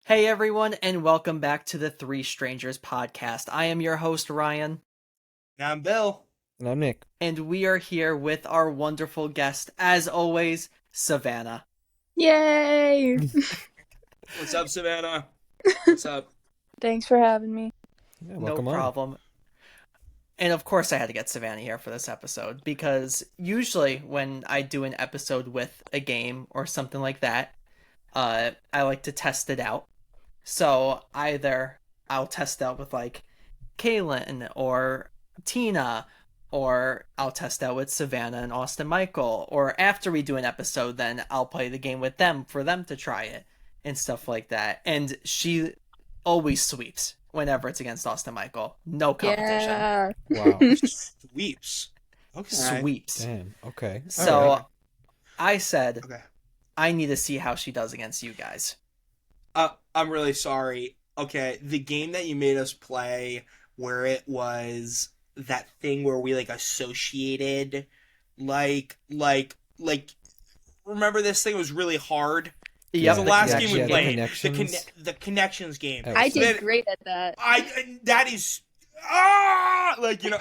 Hey everyone, and welcome back to the Three Strangers podcast. I am your host, Ryan. I'm Bill. And I'm Nick. And we are here with our wonderful guest, as always, Savannah. Yay! What's up, Savannah? What's up? Thanks for having me. Yeah, No welcome on. problem. And of course I had to get Savannah here for this episode, because usually when I do an episode with a game or something like that, I like to test it out. So either I'll test out with like Kaylin or Tina, or I'll test out with Savannah and Austin Michael, or after we do an episode, then I'll play the game with them for them to try it and stuff like that. And she always sweeps whenever it's against Austin Michael. No competition. Yeah. Wow. Sweeps. Okay. Sweeps. Damn. Okay. So All right. I said, Okay. I need to see how she does against you guys. I'm really sorry. Okay, the game that you made us play, where it was that thing where we like associated, like. Remember this thing was really hard. Yeah, The last game we the played, connections. the connections game. Oh. I Man, did great at that. That is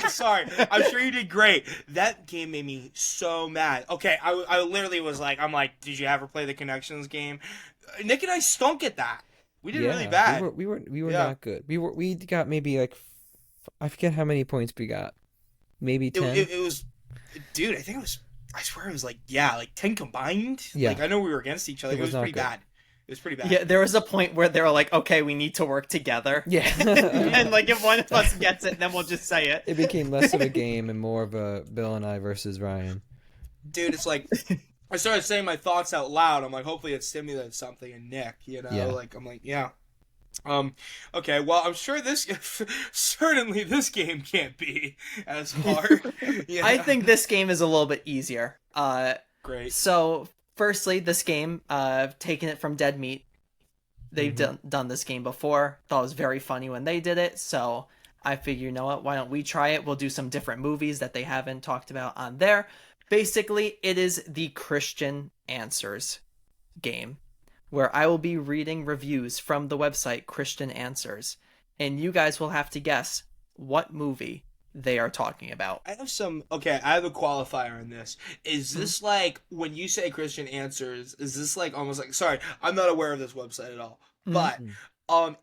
sorry. I'm sure you did great. That game made me so mad. Okay, I literally was like, did you ever play the connections game? Nick and I stunk at that. We did really bad. We were Yeah. not good. We got maybe like I forget how many points we got. Maybe 10. It was, dude. I think it was. I swear it was like 10 combined. Yeah. Like I know we were against each other. It It was was not pretty good. bad. It was pretty bad. Yeah, there was a point where they were like, okay, we need to work together. Yeah. And like if one of us gets it, then we'll just say it. It became less of a game and more of a Bill and I versus Ryan. Dude, it's like I started saying my thoughts out loud. I'm like, hopefully it stimulates something in Nick, Yeah. Like I'm like, yeah. Okay, well I'm sure certainly this game can't be as hard. Yeah. I think this game is a little bit easier. Great. So firstly, this game, taking it from Dead Meat. They've done this game before. Thought it was very funny when they did it, so I figure, you know what, why don't we try it? We'll do some different movies that they haven't talked about on there. Basically, it is the Christian Answers game, where I will be reading reviews from the website Christian Answers, and you guys will have to guess what movie they are talking about. I have a qualifier on this. Is this like when you say Christian Answers, is this like almost like sorry, I'm not aware of this website at all. But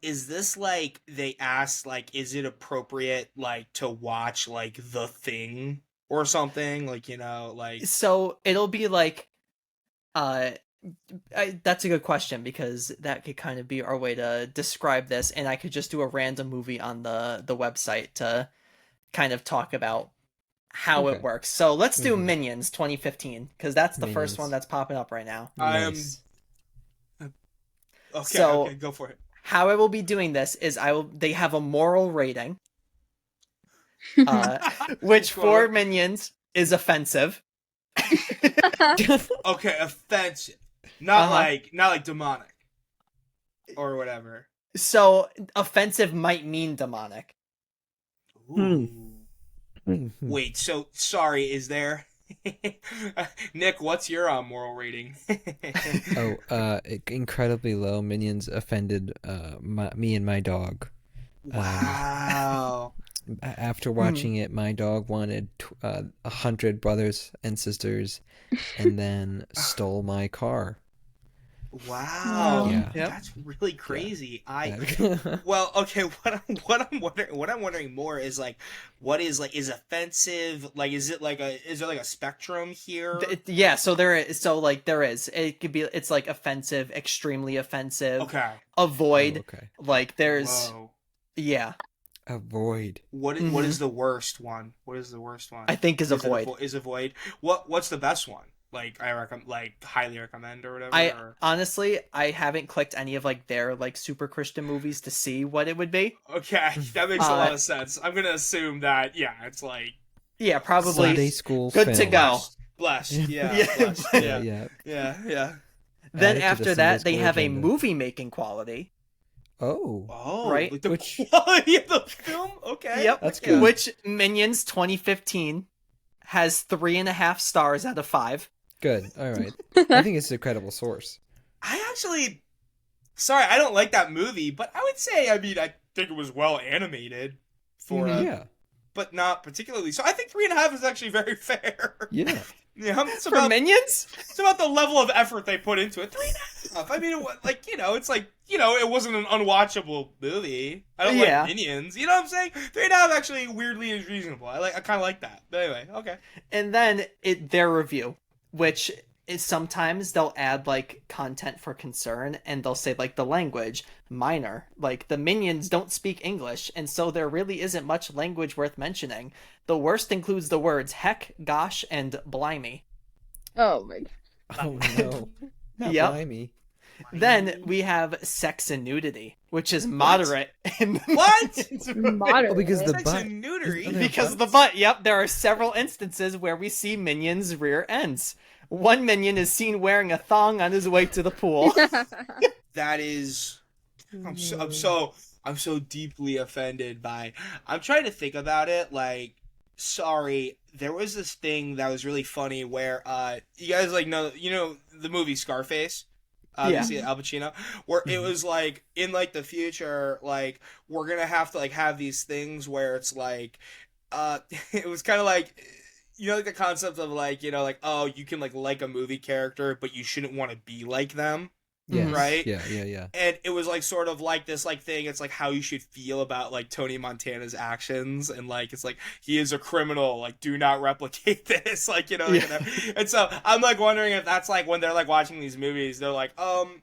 is this like they asked like is it appropriate like to watch like The Thing or something? Like, like So it'll be like, that's a good question, because that could kind of be our way to describe this, and I could just do a random movie on the website to kind of talk about how it Okay. works. So let's do Minions 2015, because that's the first Minions. one that's popping up right now. Nice. okay, go for it. How I will be doing this is they have a moral rating, which for Minions is offensive. Okay, offensive. Not Uh-huh. not like demonic or whatever. So offensive might mean demonic. Ooh. Mhm. Wait, so sorry, is there Nick, what's your moral rating? Incredibly low. Minions offended me and my dog. Wow. After watching it, my dog wanted 100 brothers and sisters, and then stole my car. Wow. Yeah. Yep. That's really crazy. Yeah. Well, okay, what I'm wondering more is like what is offensive, like is there like a spectrum here? Yeah, so there is. It could be. It's like offensive, extremely offensive. Okay. Avoid. Oh, okay. Like there's. Whoa. Yeah, Avoid. What is the worst one? What is the worst one? I think is avoid. Is avoid. What's the best one? Like I recommend, like highly recommend or whatever. or... Honestly, I haven't clicked any of like their like super Christian movies to see what it would be. Okay, that makes a lot of sense. I'm gonna assume that it's like Yeah, probably Sunday school good to film. go. blessed. Yeah, Yeah. blessed. Yeah. Yeah. Then Add it to the after Sunday that, they school have a agenda. movie making quality. Oh. Oh, Right? like the Which- quality of the film. Okay. Yep, That's good. Which Minions 2015 has 3.5 stars out of 5. Good. All right. I think it's a credible source. I actually sorry, I don't like that movie, but I would say, I mean, I think it was well animated for Yeah. but not particularly. So I think 3.5 is actually very fair. Yeah. Yeah, it's For about Minions? it's about the level of effort they put into it. 3.5. I mean, it was like it's like it wasn't an unwatchable movie. I don't Yeah. like Minions. You know what I'm saying? 3.5 actually weirdly is reasonable. I kind of like that. But anyway, okay. And then their review, which is sometimes they'll add like content for concern, and they'll say like the language minor, like the minions don't speak English, and so there really isn't much language worth mentioning. The worst includes the words heck, gosh, and blimey. Oh my. Oh no. Not Yep. blimey. Then we have sex and nudity, which is moderate. What? It's Moderate. Oh, because the Sex butt. and neutery. Isn't there because of the butts? butt. Yep, there are several instances where we see minions' rear ends. One minion is seen wearing a thong on his way to the pool. That is, I'm so deeply offended by. I'm trying to think about it. Like, sorry, there was this thing that was really funny where you guys like know the movie Scarface. Yeah. See Al Pacino, where it was like in like the future, like we're gonna have to like have these things where it's like, it was kind of like, like the concept of like like, oh, you can like a movie character, but you shouldn't want to be like them. Yes. Right? Yeah. And it was like sort of like this like thing. It's like how you should feel about like Tony Montana's actions, and like it's like he is a criminal. Like do not replicate this. Like Yeah. whatever. And so I'm like wondering if that's like when they're like watching these movies, they're like,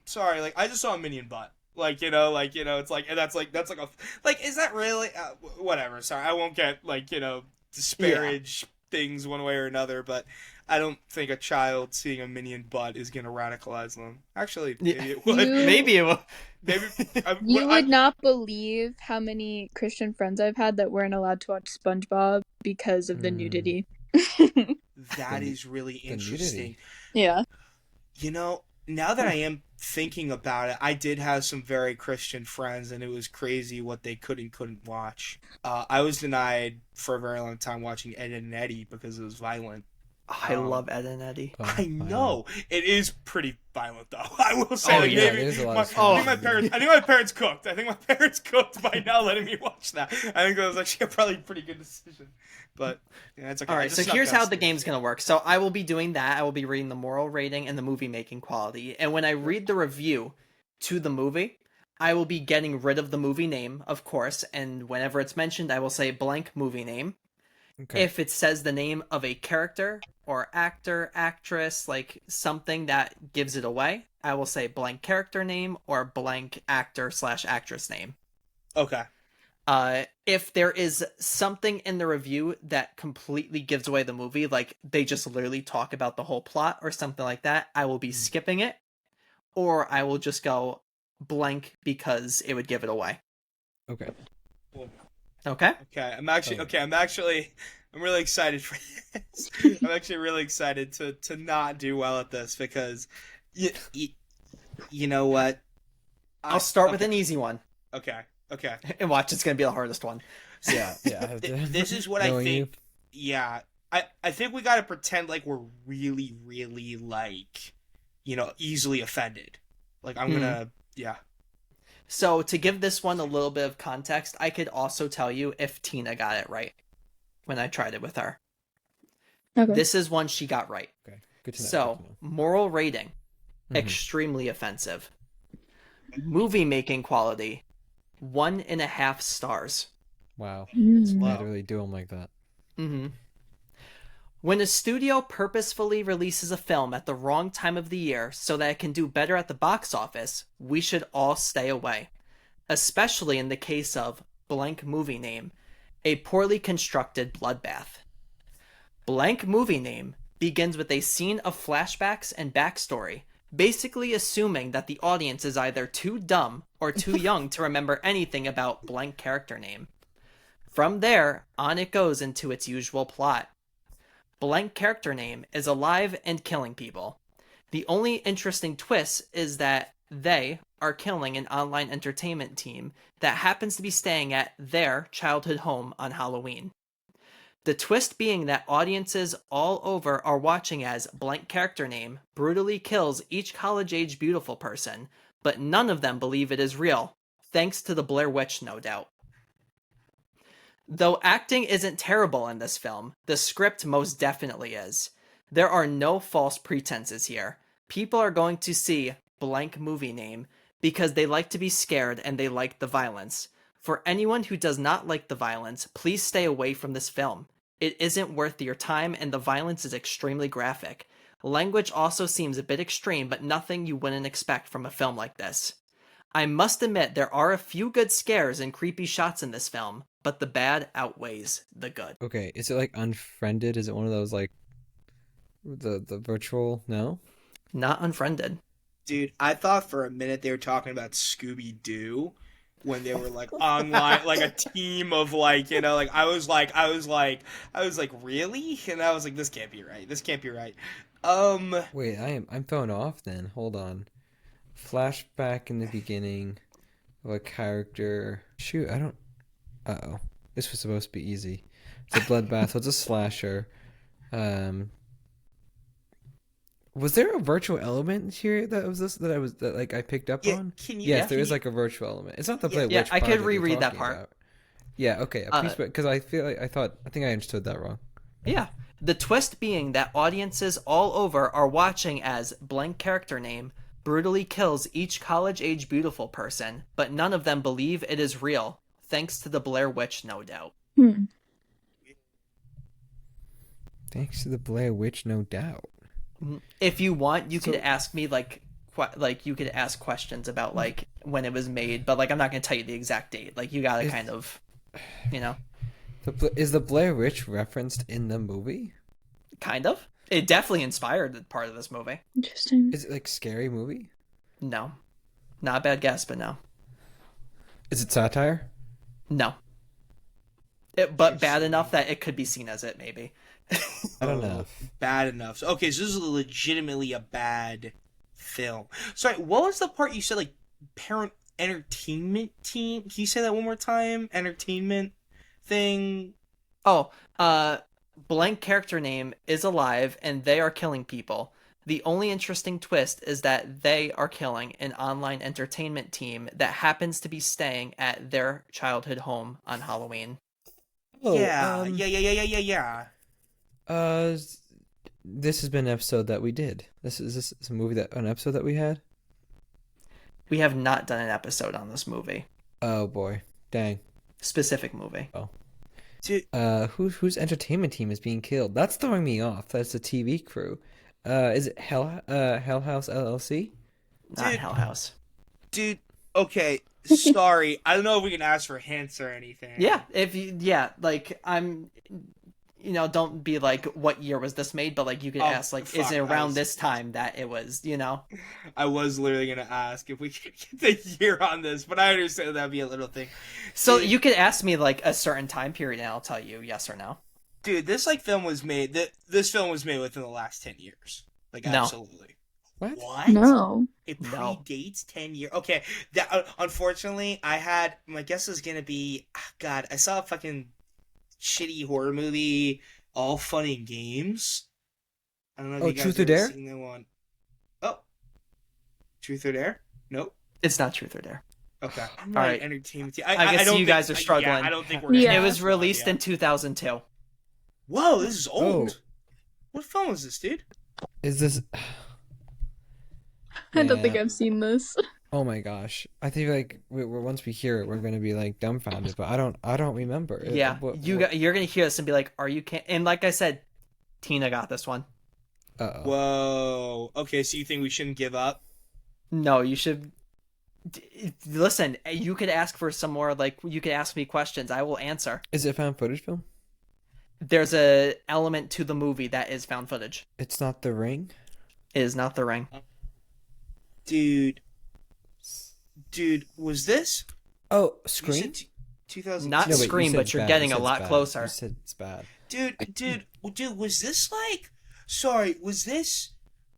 sorry, like I just saw a minion butt. Like it's like, and that's like a like is that really whatever? Sorry, I won't get like disparage things one way or another, but I don't think a child seeing a minion butt is gonna radicalize them. Actually, maybe it would. Maybe it will. Maybe You would not believe how many Christian friends I've had that weren't allowed to watch SpongeBob because of the nudity. That is really interesting. Yeah. Now that I am thinking about it, I did have some very Christian friends, and it was crazy what they could and couldn't watch. I was denied for a very long time watching Ed and Eddie because it was violent. I love Ed and Eddie. Oh, I know it is pretty violent, though. I will say. Oh, like, yeah, maybe it is a lot my, of fun. I think my parents cooked. I think my parents cooked by now letting me watch that. I think that was actually a probably pretty good decision. But yeah, it's okay. All right, so here's how the game's going to work. So I will be doing that. I will be reading the moral rating and the movie making quality. And when I read the review to the movie, I will be getting rid of the movie name, of course. And whenever it's mentioned, I will say blank movie name. Okay. If it says the name of a character or actor, actress, like something that gives it away, I will say blank character name or blank actor/actress name. Okay. If there is something in the review that completely gives away the movie, like they just literally talk about the whole plot or something like that, I will be skipping it, or I will just go blank because it would give it away. Okay. Okay? Okay. I'm really excited for this. I'm actually really excited to not do well at this because you know what? I'll start with an easy one. Okay. And watch, it's going to be the hardest one. Yeah. This is what I Knowing think. Yeah. I think we got to pretend like we're really, really like, easily offended. Like I'm going to, yeah. So to give this one a little bit of context, I could also tell you if Tina got it right when I tried it with her. Okay. This is one she got right. Okay. Good to know. So, moral rating, Mhm. extremely offensive. Movie making quality, 1.5 stars. Wow. Mm. Wow. Literally do them like that. Mm-hmm. When a studio purposefully releases a film at the wrong time of the year so that it can do better at the box office, we should all stay away. Especially in the case of blank movie name, a poorly constructed bloodbath. Blank movie name begins with a scene of flashbacks and backstory, basically assuming that the audience is either too dumb or too young to remember anything about blank character name. From there, on it goes into its usual plot. Blank character name is alive and killing people. The only interesting twist is that they are killing an online entertainment team that happens to be staying at their childhood home on Halloween. The twist being that audiences all over are watching as blank character name brutally kills each college-age beautiful person, but none of them believe it is real, thanks to the Blair Witch, no doubt. Though acting isn't terrible in this film, the script most definitely is. There are no false pretenses here. People are going to see blank movie name because they like to be scared and they like the violence. For anyone who does not like the violence, please stay away from this film. It isn't worth your time and the violence is extremely graphic. Language also seems a bit extreme, but nothing you wouldn't expect from a film like this. I must admit there are a few good scares and creepy shots in this film, but the bad outweighs the good. Okay, is it like Unfriended? Is it one of those like the virtual? No? Not Unfriended. Dude, I thought for a minute they were talking about Scooby-Doo when they were like online, like a team of like, you know, like I was like, really? And I was like, this can't be right. This can't be right. Wait, I'm thrown off then. Hold on. Flashback in the beginning of a character. Shoot, I don't. Uh-oh. This was supposed to be easy. It's a bloodbath. So it's a slasher. Was there a virtual element here that I picked up on? Yes, there is like a virtual element. It's not the Blair Witch. Yeah, I part could that you're reread that talking part. about. Yeah, okay. Because I feel like I think I understood that wrong. Yeah. The twist being that audiences all over are watching as blank character name brutally kills each college-age beautiful person, but none of them believe it is real, thanks to the Blair Witch, no doubt. Thanks to the Blair Witch, no doubt. If you want, you could ask me you could ask questions about like when it was made, but like I'm not gonna tell you the exact date. Like you gotta kind of, you know. Is the Blair Witch referenced in the movie? Kind of. It definitely inspired part of this movie. Interesting. Is it like scary movie? No, not a bad guess, but no. Is it satire? No. But bad enough that it could be seen as it, maybe. I don't know. Bad enough. Okay, so this is legitimately a bad film. Sorry, what was the part you said, like, parent entertainment team? Can you say that one more time? Entertainment thing? Oh, blank character name is alive and they are killing people. The only interesting twist is that they are killing an online entertainment team that happens to be staying at their childhood home on Halloween. Oh, yeah. This has been an episode that we did. This is an episode that we had? We have not done an episode on this movie. Oh boy. Dang. Specific movie. Oh. Dude. Whose entertainment team is being killed? That's throwing me off. That's the TV crew. Is it Hell House LLC? Not Hell House. Dude, okay. Sorry. I don't know if we can ask for hints or anything. Yeah, don't be like, what year was this made? But like, you could ask, like, is it around this time that it was, you know? I was literally gonna ask if we could get the year on this, but I understand that'd be a little thing. So you could ask me like a certain time period, and I'll tell you yes or no. Dude, this film was made within the last 10 years. Like, absolutely. No. What? No. It predates 10 years. Okay, that unfortunately, my guess is gonna be, God, I saw a fucking shitty horror movie, All Fun and Games. I don't know if you guys Truth or have Dare? seen that one. Oh, Truth or Dare? Nope. It's not Truth or Dare. Okay. All right. Entertainment. I guess you guys are struggling. I don't think we're gonna It was released in 2002. Whoa, this is old. Oh. What film is this, dude? Is this? I don't think I've seen this. Oh my gosh! I think like once we hear it, we're gonna be like dumbfounded. But I don't remember. Yeah, you're gonna hear this and be like, "Are you?" And like I said, Tina got this one. Uh-oh. Whoa. Okay, so you think we shouldn't give up? No, you should. Listen, you could ask for some more. Like, you could ask me questions. I will answer. Is it a found footage film? There's a element to the movie that is found footage. It's not The Ring? It is not The Ring. Dude, was this? Oh, Scream? 2000. Not Scream, but you're getting a lot closer. You said it's bad. Dude, was this like... Sorry, was this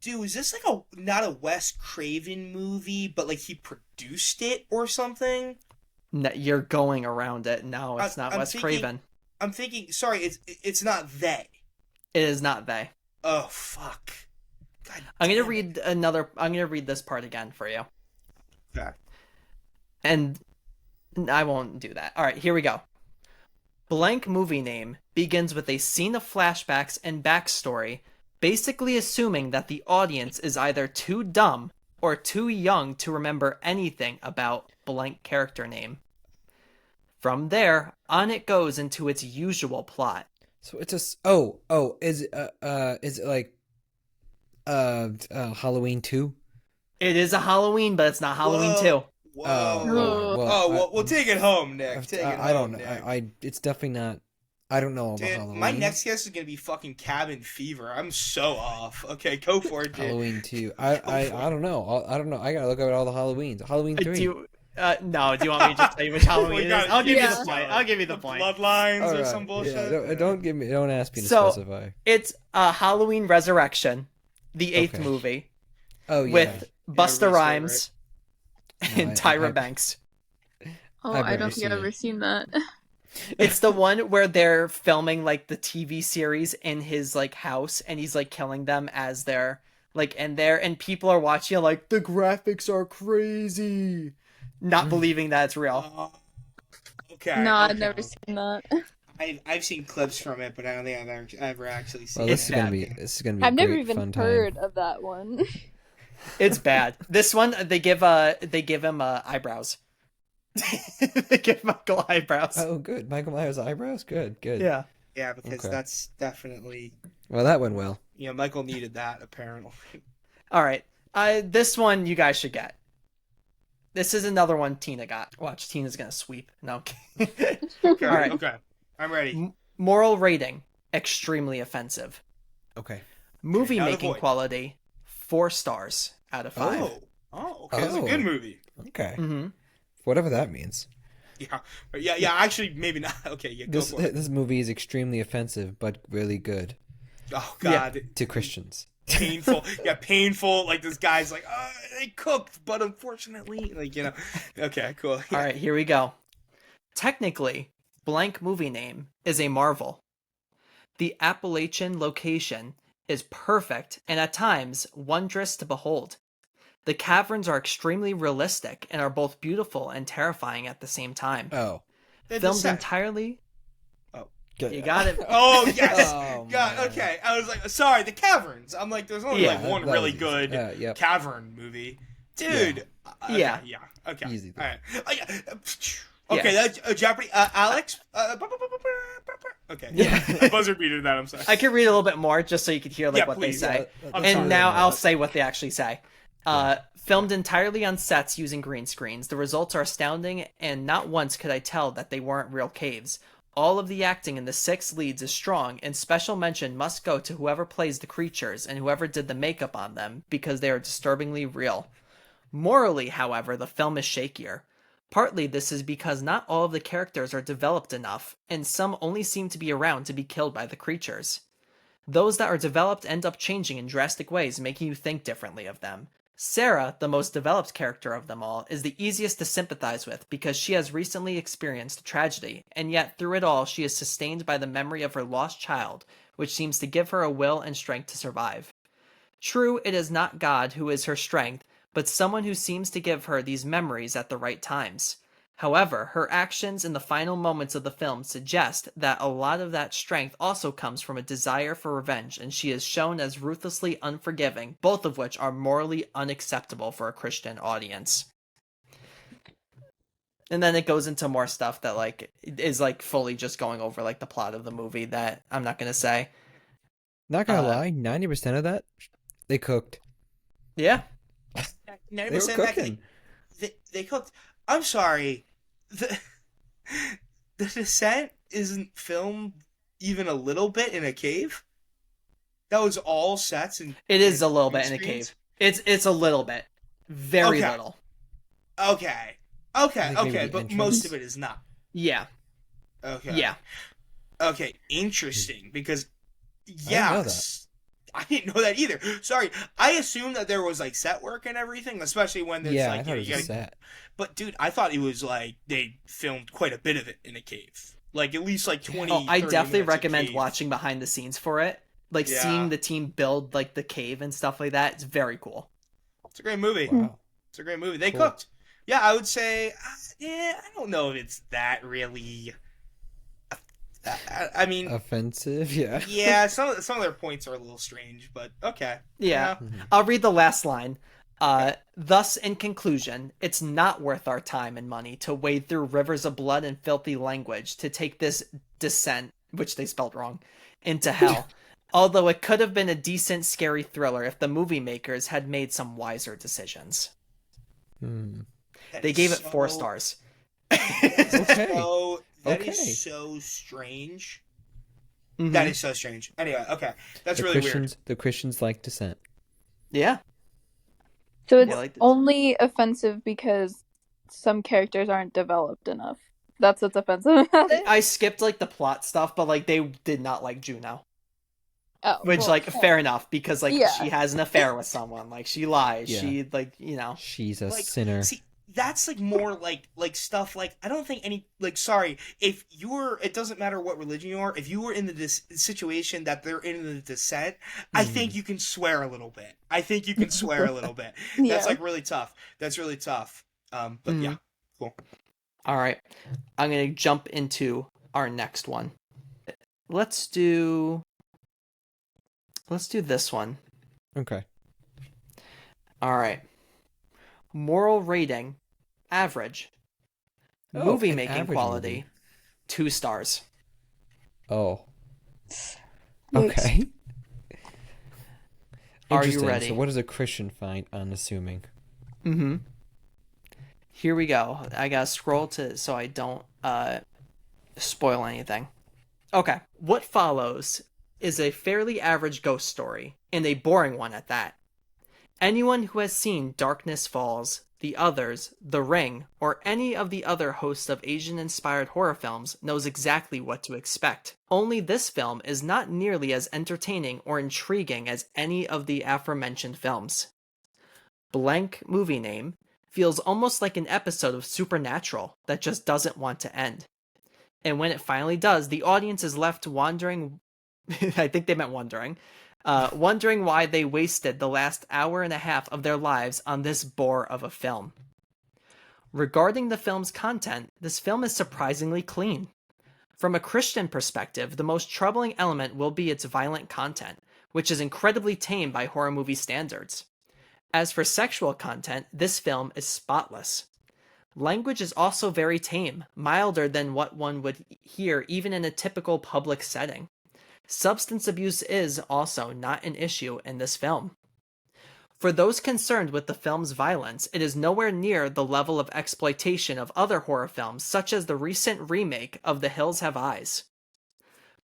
like not a Wes Craven movie, but like he produced it or something? No, you're going around it. No, it's not Wes Craven. I'm thinking, sorry, it's not they. It is not they. Oh, fuck. God I'm gonna read this part again for you. Fact. And I won't do that. All right, here we go. Blank movie name begins with a scene of flashbacks and backstory, basically assuming that the audience is either too dumb or too young to remember anything about blank character name. From there, on it goes into its usual plot. So it's a is it like Halloween 2? It is a Halloween, but it's not Halloween Whoa. 2. Well, we'll take it home, Nick. Take it home, I don't know. Nick. It's definitely not. I don't know about Dude, Halloween. my next guess is gonna be fucking Cabin Fever. I'm so off. Okay, go for it, dude. Halloween 2. I don't know. I don't know. I gotta look at all the Halloweens. Halloween 3. No, do you want me to just tell you which Halloween it is? I'll give you the Yeah. point. I'll give you the point. Bloodlines All or right. some bullshit. Yeah, don't ask me to So- specify. It's Halloween Resurrection, the 8th Okay. movie, Oh yeah. with Busta everybody's Rhymes No, and Tyra I- Banks. Oh, I've I never don't think I've seen ever it. seen that. It's the one where they're filming like the TV series in his like house, and he's like killing them as they're like in there, and people are watching like the graphics are crazy, not believing that it's real. Okay. No, okay. I've never seen that. I've seen clips from it, but I don't think I've ever actually seen Well, it. this is gonna be. I've a never great, even fun heard time. of that one. It's bad. This one they give him eyebrows. They give Michael eyebrows. Oh, good. Michael Myers eyebrows. Good. Yeah. Yeah, because Okay. that's definitely Well, that went well. Michael needed that apparently. All right. This one you guys should get. This is another one Tina got. Watch, Tina's gonna sweep. No. Okay, All right. okay, I'm ready. Moral rating: extremely offensive. Okay. Movie now the making void. quality: 4 stars out of 5. Okay, that's a good movie. Okay. Mm-hmm. Whatever that means. Yeah. Actually, maybe not. Okay, yeah, go This for it. this movie is extremely offensive, but really good Oh God, to Christians. painful. Yeah, painful. Like this guy's like, they cooked, but unfortunately, Okay, cool. All right, here we go. Technically, blank movie name is a marvel. The Appalachian location is perfect and at times wondrous to behold. The caverns are extremely realistic and are both beautiful and terrifying at the same time. Oh. Filmed entirely. Good. You got it. Oh yes. Oh, God. man. Okay. I was like, sorry, the caverns. I'm like, there's only Yeah, like one that really was easy. good Yep. cavern movie, dude. Yeah. Yeah. Okay. Easy. All right. Okay. Yeah. That's Jeopardy. Alex. Okay. Yeah. I buzzer beated that. I'm sorry. I could read a little bit more just so you could hear like Yeah, what please. they say. I'm And sorry. now I'll say what they actually say. Filmed entirely on sets using green screens. The results are astounding, and not once could I tell that they weren't real caves. All of the acting in the 6 leads is strong, and special mention must go to whoever plays the creatures and whoever did the makeup on them, because they are disturbingly real. Morally, however, the film is shakier. Partly this is because not all of the characters are developed enough, and some only seem to be around to be killed by the creatures. Those that are developed end up changing in drastic ways, making you think differently of them. Sarah, the most developed character of them all, is the easiest to sympathize with because she has recently experienced tragedy, and yet through it all she is sustained by the memory of her lost child, which seems to give her a will and strength to survive. True, it is not God who is her strength, but someone who seems to give her these memories at the right times. However, her actions in the final moments of the film suggest that a lot of that strength also comes from a desire for revenge, and she is shown as ruthlessly unforgiving, both of which are morally unacceptable for a Christian audience. And then it goes into more stuff that like is like fully just going over like the plot of the movie that I'm not gonna say. Not gonna lie, 90% of that they cooked. Yeah. 90% They were that cooking. they cooked. I'm sorry. The Descent isn't filmed even a little bit in a cave. That was all sets and. It is a little bit in a screens? cave. It's a little bit. Very Okay. little. Okay, think maybe the but entrance? most of it is not. Yeah. Okay. Yeah. Okay, interesting because didn't know yes. I didn't know that either. Sorry, I assumed that there was like set work and everything, especially when there's Yeah, like I thought it was you a gotta- set. But dude, I thought it was like they filmed quite a bit of it in a cave, like at least like 20. Oh, I 30 definitely minutes a recommend cave. watching behind the scenes for it. Like Yeah. seeing the team build like the cave and stuff like that. It's very cool. It's a great movie. Wow. It's a great movie. They Cool. cooked. Yeah, I would say, yeah, I don't know if it's that really. I mean, Offensive, yeah. yeah, some of their points are a little strange, but okay. Yeah. Yeah. I'll read the last line. Thus, in conclusion, it's not worth our time and money to wade through rivers of blood and filthy language to take this descent, which they spelled wrong, into hell. Although it could have been a decent, scary thriller if the movie makers had made some wiser decisions. That They is gave it so- 4 stars. Okay. That Okay. is so strange. Mhm. That is so strange. Anyway, okay. That's really weird. The Christians like dissent. Yeah. So Yeah, it's like this. only offensive because some characters aren't developed enough. That's what's offensive about it. I skipped like the plot stuff, but like they did not like Juno. Oh, Which, well, like, fair enough, because, like, Yeah. she has an affair with someone. Like, she lies. Yeah. She, like, you know. She's a Like, sinner. see, that's like more like stuff like I don't think any like sorry if you're it doesn't matter what religion you are if you were in this situation that they're in the descent I think you can swear a little bit. I think you can swear a little bit. Yeah. That's like really tough. That's really tough. But yeah, cool. All right. I'm going to jump into our next one. Let's do this one. Okay. All right. Moral rating, average. Oh, Movie an making average quality, movie. 2 stars. Oh. Yikes. Okay. Are you Interesting. ready? So what does a Christian find unassuming? Mm-hmm. Here we go. I gotta scroll to so I don't spoil anything. Okay. What follows is a fairly average ghost story, and a boring one at that. Anyone who has seen Darkness Falls, The Others, The Ring, or any of the other hosts of Asian-inspired horror films knows exactly what to expect. Only this film is not nearly as entertaining or intriguing as any of the aforementioned films. Blank movie name feels almost like an episode of Supernatural that just doesn't want to end. And when it finally does, the audience is left wondering I think they meant wondering why they wasted the last hour and a half of their lives on this bore of a film. Regarding the film's content, this film is surprisingly clean. From a Christian perspective, the most troubling element will be its violent content, which is incredibly tame by horror movie standards. As for sexual content, this film is spotless. Language is also very tame, milder than what one would hear even in a typical public setting. Substance abuse is also not an issue in this film. For those concerned with the film's violence, it is nowhere near the level of exploitation of other horror films such as the recent remake of The Hills Have Eyes.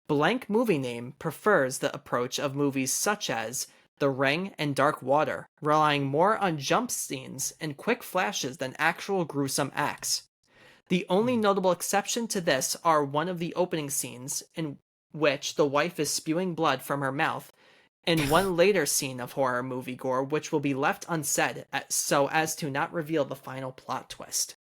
Blank movie name prefers the approach of movies such as The Ring and Dark Water, relying more on jump scenes and quick flashes than actual gruesome acts. The only notable exception to this are one of the opening scenes in which the wife is spewing blood from her mouth, and one later scene of horror movie gore which will be left unsaid so as to not reveal the final plot twist.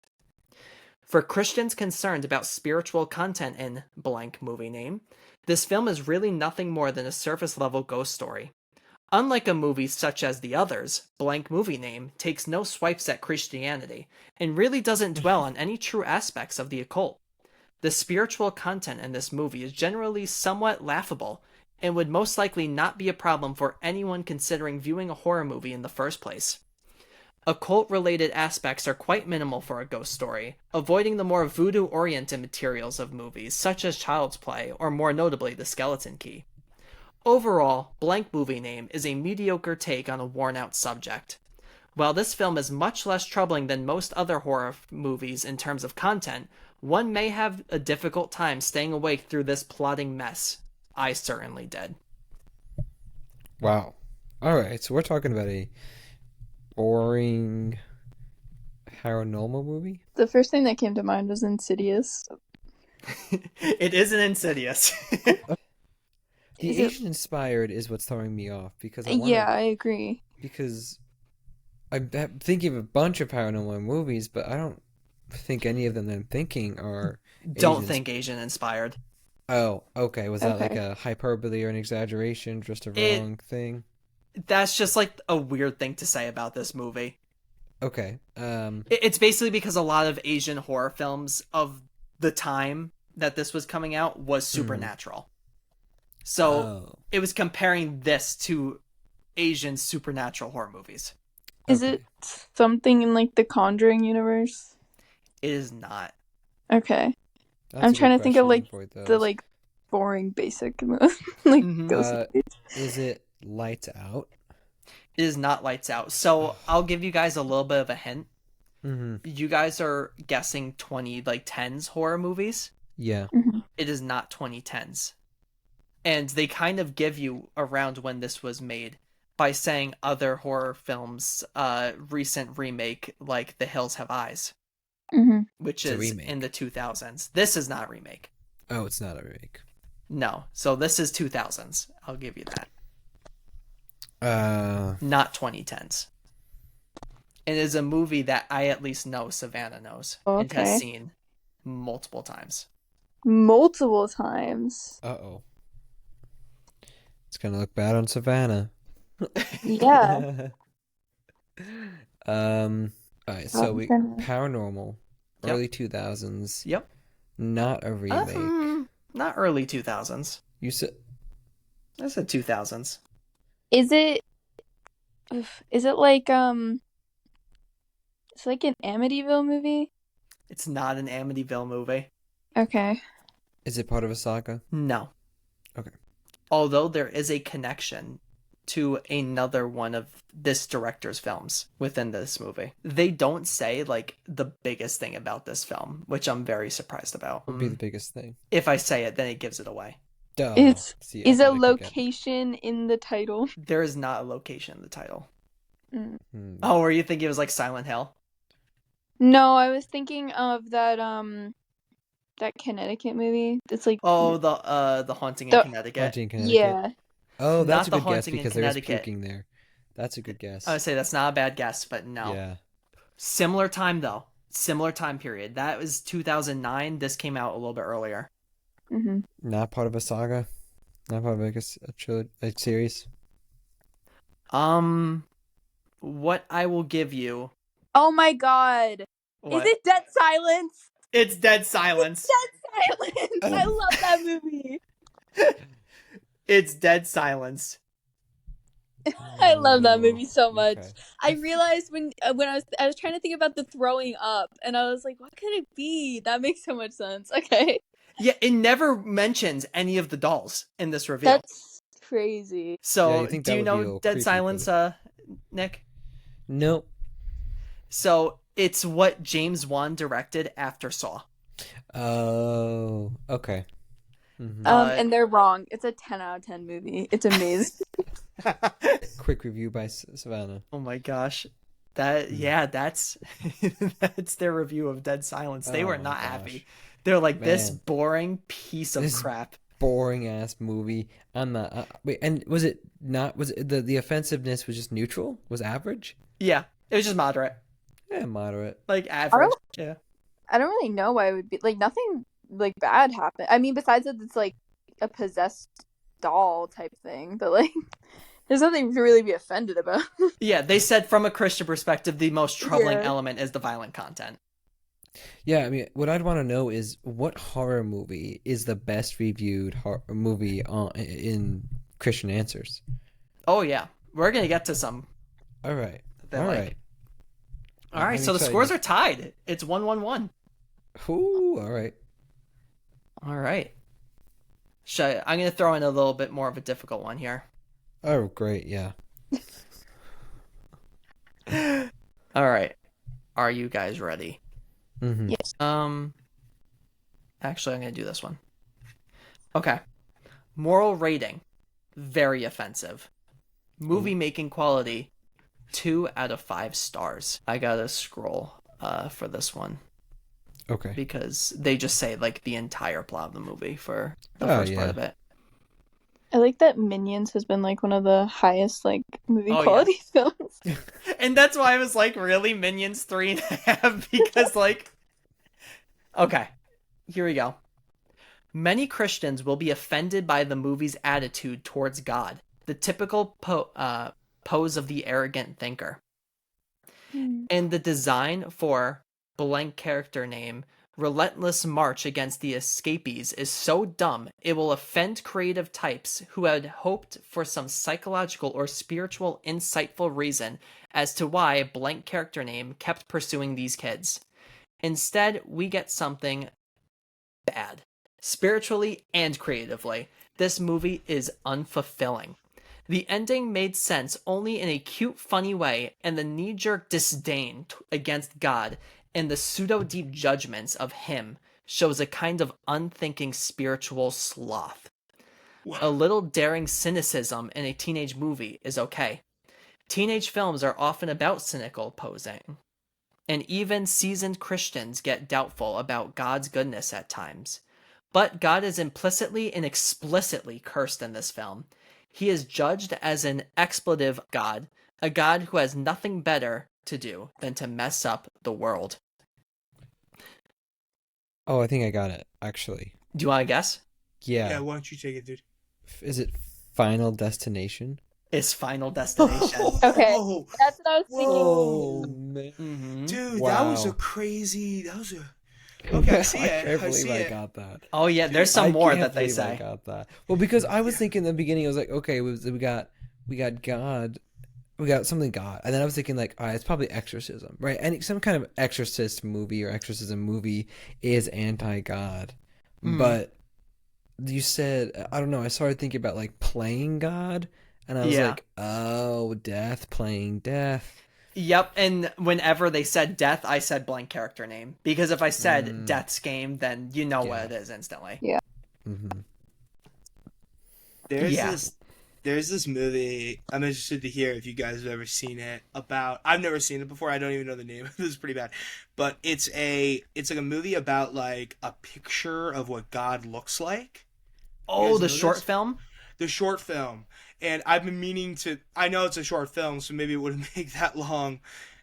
For Christians concerned about spiritual content in blank movie name, this film is really nothing more than a surface-level ghost story. Unlike a movie such as The Others, blank movie name takes no swipes at Christianity, and really doesn't dwell on any true aspects of the occult. The spiritual content in this movie is generally somewhat laughable, and would most likely not be a problem for anyone considering viewing a horror movie in the first place. Occult-related aspects are quite minimal for a ghost story, avoiding the more voodoo-oriented materials of movies, such as Child's Play, or more notably The Skeleton Key. Overall, blank movie name is a mediocre take on a worn-out subject. While this film is much less troubling than most other horror movies in terms of content, one may have a difficult time staying awake through this plotting mess. I certainly did. Wow. All right, so we're talking about a boring paranormal movie? The first thing that came to mind was Insidious. It isn't Insidious. The Is it- Asian inspired is what's throwing me off because Yeah, I agree. because I'm thinking of a bunch of paranormal movies, but I don't think any of them that I'm thinking are Don't Asian. think Asian inspired. Oh, okay. Was that like Okay. a hyperbole or an exaggeration, just a It- wrong thing? That's just like a weird thing to say about this movie. Okay. It's basically because a lot of Asian horror films of the time that this was coming out was supernatural. So it was comparing this to Asian supernatural horror movies. Is it something in like the Conjuring universe? It is not. Okay. That's I'm a trying good to think of question like to avoid the those. like boring basic like ghost movies. Is it Lights Out? It is not Lights Out. So I'll give you guys a little bit of a hint. Mm-hmm. You guys are guessing 2010s horror movies. Yeah. Mhm. It is not 2010s. And they kind of give you around when this was made by saying other horror films, recent remake like The Hills Have Eyes, Mhm. which It's a is remake. in the 2000s. This is not a remake. Oh, it's not a remake. No. So this is 2000s. I'll give you that. Uh, Not 2010s. It is a movie that I at least know Savannah knows and has Okay. seen multiple times. Multiple times. uh-oh. It's gonna look bad on Savannah. Yeah. Alright, so we kinda- paranormal, Yep. early 2000s, Yep. not a remake. Not early 2000s. You said I said 2000s. Is it like it's like an Amityville movie? It's not an Amityville movie. Okay. is it part of a saga? No. Okay. Although there is a connection to another one of this director's films within this movie. They don't say like the biggest thing about this film, which I'm very surprised about. What would be the biggest thing? If I say it, then it gives it away. Duh. See, I Is a thought I could get- location in the title? There is not a location in the title. Hmm. Oh, were you thinking it was like Silent Hill? No, I was thinking of that Connecticut movie. It's like Oh, the Haunting in The- Connecticut. Haunting in Connecticut. yeah. Oh, that's Not a The good guess Haunting in because there is Connecticut. puking there. That's a good guess. I would say that's not a bad guess, but no. Yeah. Similar time though. Similar time period. That was 2009. This came out a little bit earlier. Mm-hmm. Not part of a saga. Not part of a series. What I will give you. Oh my god. What? Is it Dead Silence? It's Dead Silence. Dead Silence. I love that movie. It's Dead Silence. I love that movie so much. Okay. I realized when I was trying to think about the throwing up, and I was like, what could it be? That makes so much sense. Okay. Yeah, it never mentions any of the dolls in this reveal. That's crazy. So, Yeah, you think do that you would be a know little Dead creepy, Silence, but- Nick? Nope. So, it's what James Wan directed after Saw. Oh, okay. Mhm. And they're wrong. It's a 10 out of 10 movie. It's amazing. Quick review by Savannah. Oh my gosh. That's that's their review of Dead Silence. They Oh were my not gosh. happy. They're like, this Man. boring piece of This- crap. Boring ass movie. I'm not. Wait, and was it not? Was it the offensiveness was just neutral? Was average? Yeah, it was just moderate. Yeah, moderate. Like average. Yeah. I don't really know why it would be like nothing like bad happened. I mean, besides that, it's like a possessed doll type thing, but like there's nothing to really be offended about. Yeah, they said from a Christian perspective, the most troubling Yeah. element is the violent content. Yeah, I mean, what I'd want to know is what horror movie is the best reviewed movie in Christian Answers. Oh yeah, we're gonna get to some. All right, That all like- right. All right, I'm so the excited. scores are tied. It's 1-1-1. Ooh, all right. All right. I'm gonna throw in a little bit more of a difficult one here. Oh, great. Yeah. All right. Are you guys ready? Mm-hmm. Yes. Actually, I'm gonna do this one. Okay. Moral rating, very offensive. Movie making quality, 2 out of 5 stars. I gotta scroll for this one Okay. because they just say like the entire plot of the movie for the Oh, first part yeah. of it. I like that Minions has been like one of the highest like movie Oh, yeah. quality films. And that's why I was like, really, Minions 3.5? Because like, okay, here we go. Many Christians will be offended by the movie's attitude towards God, the typical pose of the arrogant thinker. And the design for blank character name relentless march against the escapees is so dumb it will offend creative types who had hoped for some psychological or spiritual insightful reason as to why blank character name kept pursuing these kids. Instead, we get something bad, spiritually and creatively. This movie is unfulfilling. The ending made sense only in a cute, funny way, and the knee-jerk disdain against God and the pseudo-deep judgments of him shows a kind of unthinking spiritual sloth. A little daring cynicism in a teenage movie is okay. Teenage films are often about cynical posing, and even seasoned Christians get doubtful about God's goodness at times. But God is implicitly and explicitly cursed in this film. He is judged as an expletive God, a God who has nothing better to do than to mess up the world. Oh, I think I got it, actually. Do you want to guess? Yeah, why don't you take it, dude? Is it Final Destination? It's Final Destination. Okay, that's what I was thinking. Oh, man. Mm-hmm. Dude, Wow. that was a crazy. Okay, I see I it. can't I see believe I it. got that. Oh yeah, there's some more can't that they believe I say. got that. Well, because I was thinking in the beginning, I was like, okay, we got God, we got something God, and then I was thinking like, all right, it's probably exorcism, right? And some kind of exorcist movie or exorcism movie is anti-God, but you said, I don't know. I started thinking about like playing God, and I was like, oh, death, playing death. Yep, and whenever they said death, I said blank character name. Because if I said Death's Game, then you know what it is instantly. Yeah. Mm-hmm. There's this movie. I'm interested to hear if you guys have ever seen it. I've never seen it before. I don't even know the name. This is pretty bad, but it's like a movie about like a picture of what God looks like. Oh, the short film? The short film. And I've been meaning to. I know it's a short film, so maybe it wouldn't make that long,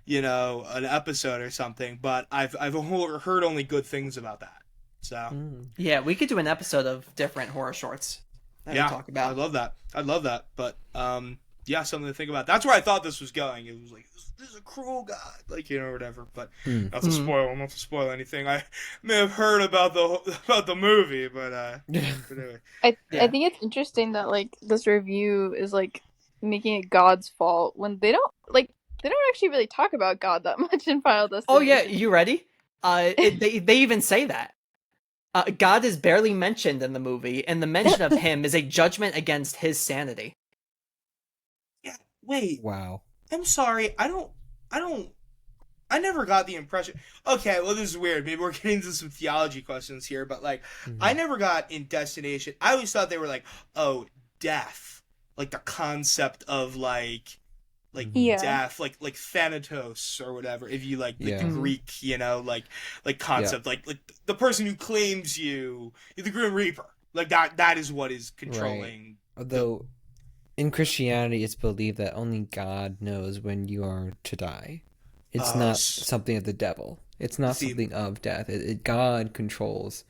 an episode or something. But I've heard only good things about that. So yeah, we could do an episode of different horror shorts that we talk about. I'd love that. But yeah, something to think about. That's where I thought this was going. It was like this is a cruel God, or whatever. But not to spoil anything. I may have heard about the movie, but anyway. I think it's interesting that like this review is like making it God's fault when they don't actually really talk about God that much in Final Destination. Oh yeah, you ready? They even say that. God is barely mentioned in the movie, and the mention of him is a judgment against his sanity. Yeah, wait. Wow. I'm sorry. I never got the impression. Okay, well, this is weird. Maybe we're getting into some theology questions here, but like, I never got in Destination. I always thought they were like, oh, death, like the concept of like death, like Thanatos or whatever. If you like the Greek, like concept, like the person who claims you, the Grim Reaper, like that is what is controlling. Right. Although in Christianity, it's believed that only God knows when you are to die. It's not something of the devil. It's not something of death. God controls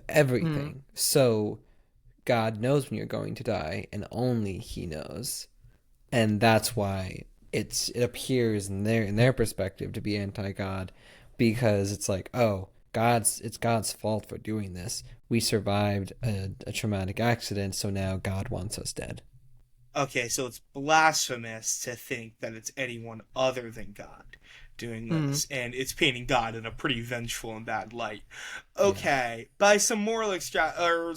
everything. So God knows when you're going to die, and only He knows. And that's why it appears in their perspective to be anti-God, because it's like, oh, it's God's fault for doing this. We survived a traumatic accident, so now God wants us dead. Okay, so it's blasphemous to think that it's anyone other than God doing this, and it's painting God in a pretty vengeful and bad light. Okay, by some moral theological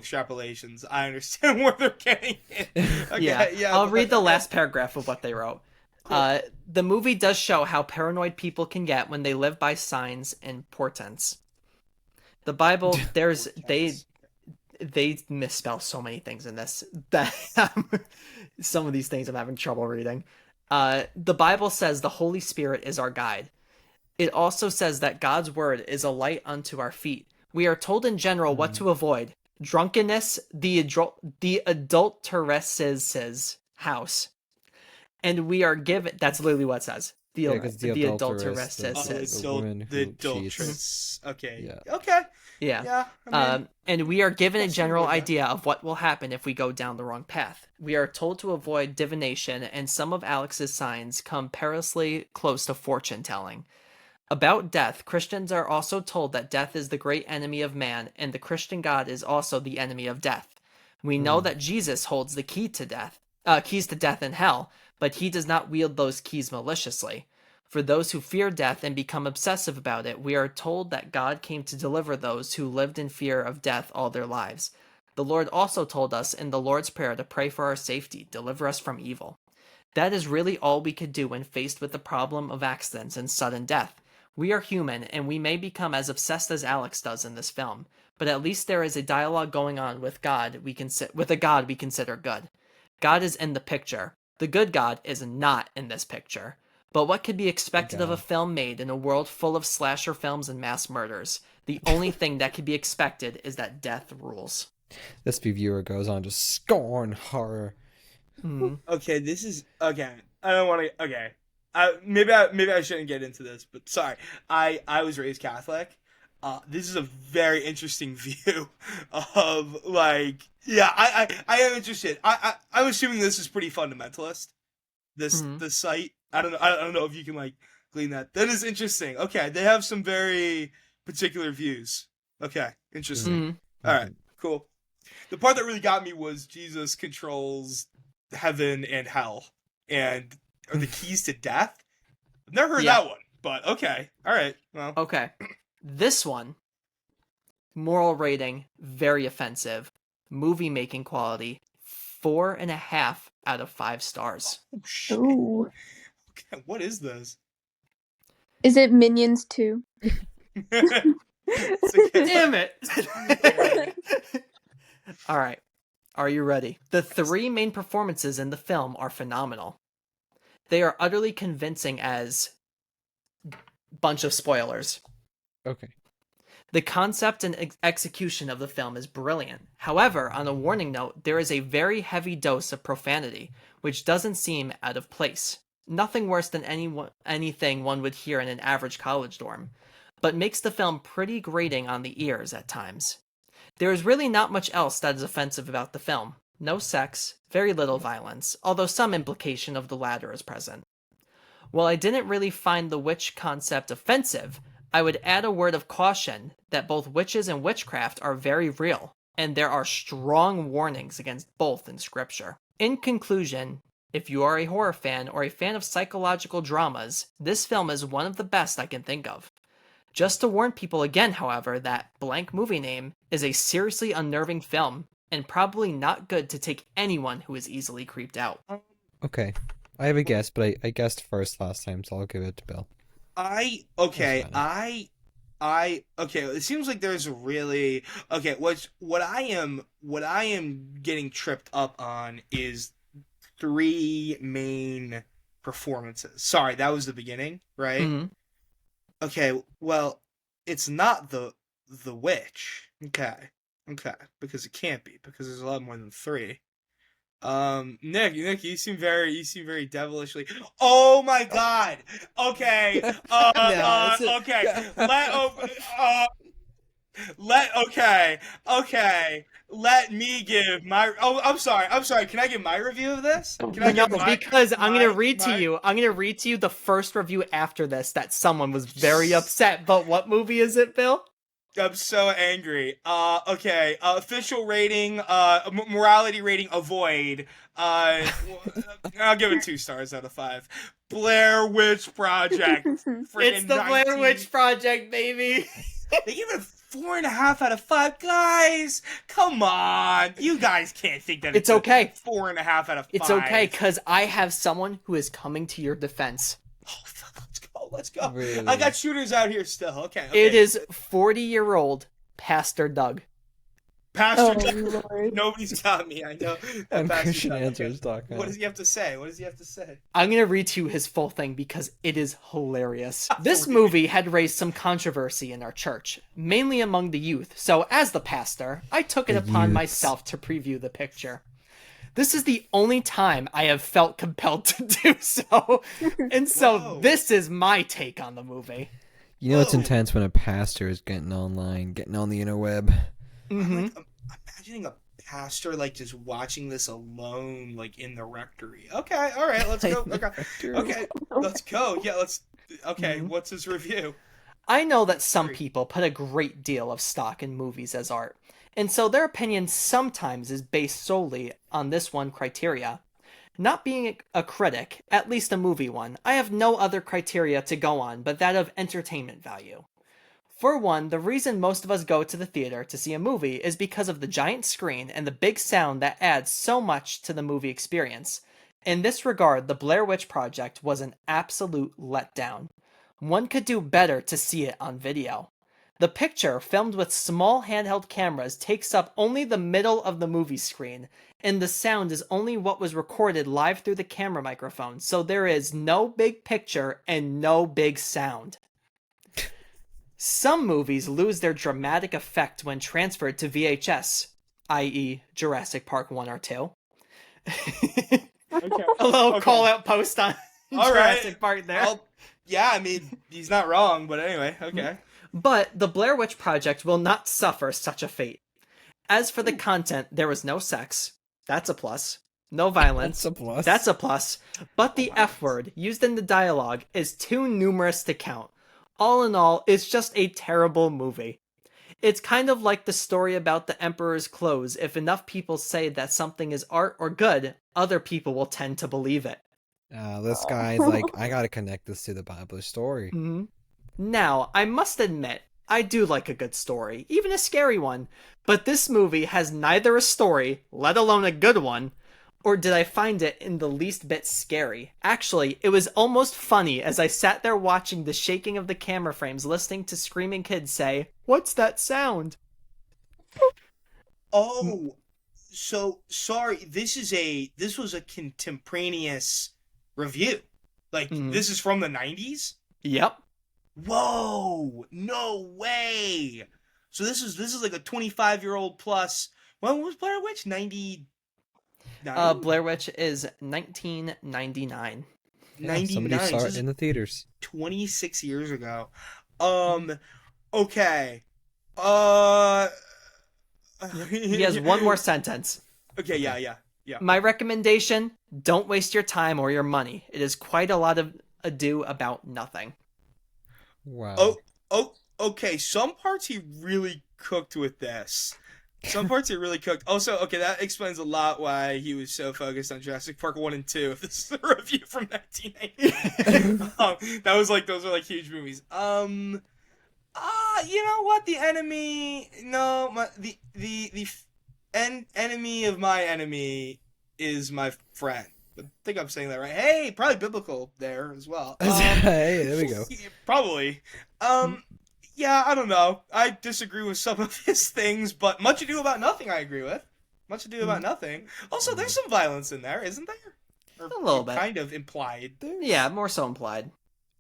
extrapolations, I understand where they're getting it. Okay, I'll read the last paragraph of what they wrote. Cool. The movie does show how paranoid people can get when they live by signs and portents. The Bible, they misspell so many things in this that some of these things I'm having trouble reading. The Bible says the Holy Spirit is our guide. It also says that God's word is a light unto our feet. We are told in general what to avoid: drunkenness, the adulteress's house. And we are given, that's literally what it says. The adulteress. The adulteress. Okay. Yeah. Okay. Yeah. Yeah, I mean, And we are given a that's general something like that. idea of what will happen if we go down the wrong path. We are told to avoid divination, and some of Alex's signs come perilously close to fortune telling. About death, Christians are also told that death is the great enemy of man, and the Christian God is also the enemy of death. We know that Jesus holds the keys to death and hell, but he does not wield those keys maliciously. For those who fear death and become obsessive about it, we are told that God came to deliver those who lived in fear of death all their lives. The Lord also told us in the Lord's Prayer to pray for our safety, deliver us from evil. That is really all we could do when faced with the problem of accidents and sudden death. We are human, and we may become as obsessed as Alex does in this film, but at least there is a dialogue going on with with a God we consider good. God is in the picture. The good God is not in this picture. But what could be expected of a film made in a world full of slasher films and mass murders? The only thing that could be expected is that death rules. This reviewer goes on to scorn horror. Okay, this is okay. I don't want to. Okay, maybe I shouldn't get into this, but sorry. I was raised Catholic. This is a very interesting view of like, yeah. I am interested. I'm assuming this is pretty fundamentalist. This site. I don't know if you can like glean that. That is interesting. Okay, they have some very particular views. Okay, interesting. All right, cool. The part that really got me was Jesus controls heaven and hell and are the keys to death. I've never heard that one, but okay. All right. Well. Okay. This one, moral rating, very offensive. Movie making quality, 4.5 out of 5 stars. Oh, shit. Ooh. Okay, what is this? Is it Minions 2? Damn it! All right. Are you ready? The 3 main performances in the film are phenomenal. They are utterly convincing as bunch of spoilers. Okay. The concept and execution of the film is brilliant. However, on a warning note, there is a very heavy dose of profanity, which doesn't seem out of place. Nothing worse than anything one would hear in an average college dorm, but makes the film pretty grating on the ears at times. There is really not much else that is offensive about the film. No sex, very little violence, although some implication of the latter is present. While I didn't really find the witch concept offensive, I would add a word of caution that both witches and witchcraft are very real, and there are strong warnings against both in scripture. In conclusion, if you are a horror fan or a fan of psychological dramas, this film is one of the best I can think of. Just to warn people again, however, that blank movie name is a seriously unnerving film, and probably not good to take anyone who is easily creeped out. Okay. I have a guess, but I guessed first last time, so I'll give it to Bill. Okay. It seems like there's a really okay. What I am getting tripped up on is 3 main performances. Sorry, that was the beginning, right? Mm-hmm. Okay, well, it's not the witch. Okay, because it can't be because there's a lot more than 3. Nick, you seem very devilishly. Oh my God. Okay. Okay. Let me give my. Oh, I'm sorry. Can I give my review of this? Can I give because I'm gonna read to you. I'm gonna read to you the first review after this that someone was very upset. But what movie is it, Bill? I'm so angry. Okay. Official rating, morality rating, avoid. I'll give it 2 stars out of 5. Blair Witch Project. It's the Blair Witch Project, baby. They give it 4.5 out of 5. Guys, come on. You guys can't think that it's okay. 4.5 out of 5. It's okay, because I have someone who is coming to your defense. Let's go. Really? I got shooters out here still. Okay. It is 40-year-old Pastor Doug. Pastor Doug. Lord. Nobody's got me. I know. And Christian Answers. What does he have to say? I'm going to read to you his full thing because it is hilarious. This movie had raised some controversy in our church, mainly among the youth. So as the pastor, I took it upon myself to preview the picture. This is the only time I have felt compelled to do so. And so this is my take on the movie. You know, it's intense when a pastor is getting online, getting on the interweb. I'm imagining a pastor like just watching this alone, like in the rectory. Okay, all right, let's go. Okay, let's go. Yeah, let's. Okay, what's his review? I know that some people put a great deal of stock in movies as art, and so their opinion sometimes is based solely on this one criteria. Not being a critic, at least a movie one, I have no other criteria to go on but that of entertainment value. For one, the reason most of us go to the theater to see a movie is because of the giant screen and the big sound that adds so much to the movie experience. In this regard, the Blair Witch Project was an absolute letdown. One could do better to see it on video. The picture, filmed with small handheld cameras, takes up only the middle of the movie screen, and the sound is only what was recorded live through the camera microphone, so there is no big picture and no big sound. Some movies lose their dramatic effect when transferred to VHS, i.e. Jurassic Park 1 or 2. Okay. A little call-out post on Jurassic Park there. Yeah, I mean, he's not wrong, but anyway, okay. But the Blair Witch Project will not suffer such a fate. As for the content, there was no sex. That's a plus. No violence. That's a plus. That's a plus. But the F word used in the dialogue is too numerous to count. All in all, it's just a terrible movie. It's kind of like the story about the Emperor's clothes. If enough people say that something is art or good, other people will tend to believe it. This guy's like, I gotta connect this to the Bible story. Mm-hmm. Now, I must admit, I do like a good story, even a scary one, but this movie has neither a story, let alone a good one, or did I find it in the least bit scary. Actually, it was almost funny as I sat there watching the shaking of the camera frames, listening to screaming kids say, "What's that sound?" Oh, so sorry. This was a contemporaneous review. Like, this is from the 90s? Yep. Whoa, no way. So this is like a 25-year-old plus. When was Blair Witch? 99? Blair Witch is 1999. 99. Somebody saw it in the theaters 26 years ago. Okay. He has one more sentence. Okay, yeah. My recommendation, don't waste your time or your money. It is quite a lot of ado about nothing. Wow. Okay. Some parts he really cooked with this. Some parts he really cooked. Also, okay, that explains a lot why he was so focused on Jurassic Park 1 and 2. If this is a review from 1990. Those are like huge movies. You know what? The enemy. No, the enemy of my enemy is my friend. I think I'm saying that right. Hey, probably biblical there as well. Hey, there we go. Probably. Yeah, I don't know. I disagree with some of his things, but Much Ado About Nothing I agree with. Much Ado About Nothing. Also, there's some violence in there, isn't there? Or a little bit. Kind of implied. Yeah, more so implied.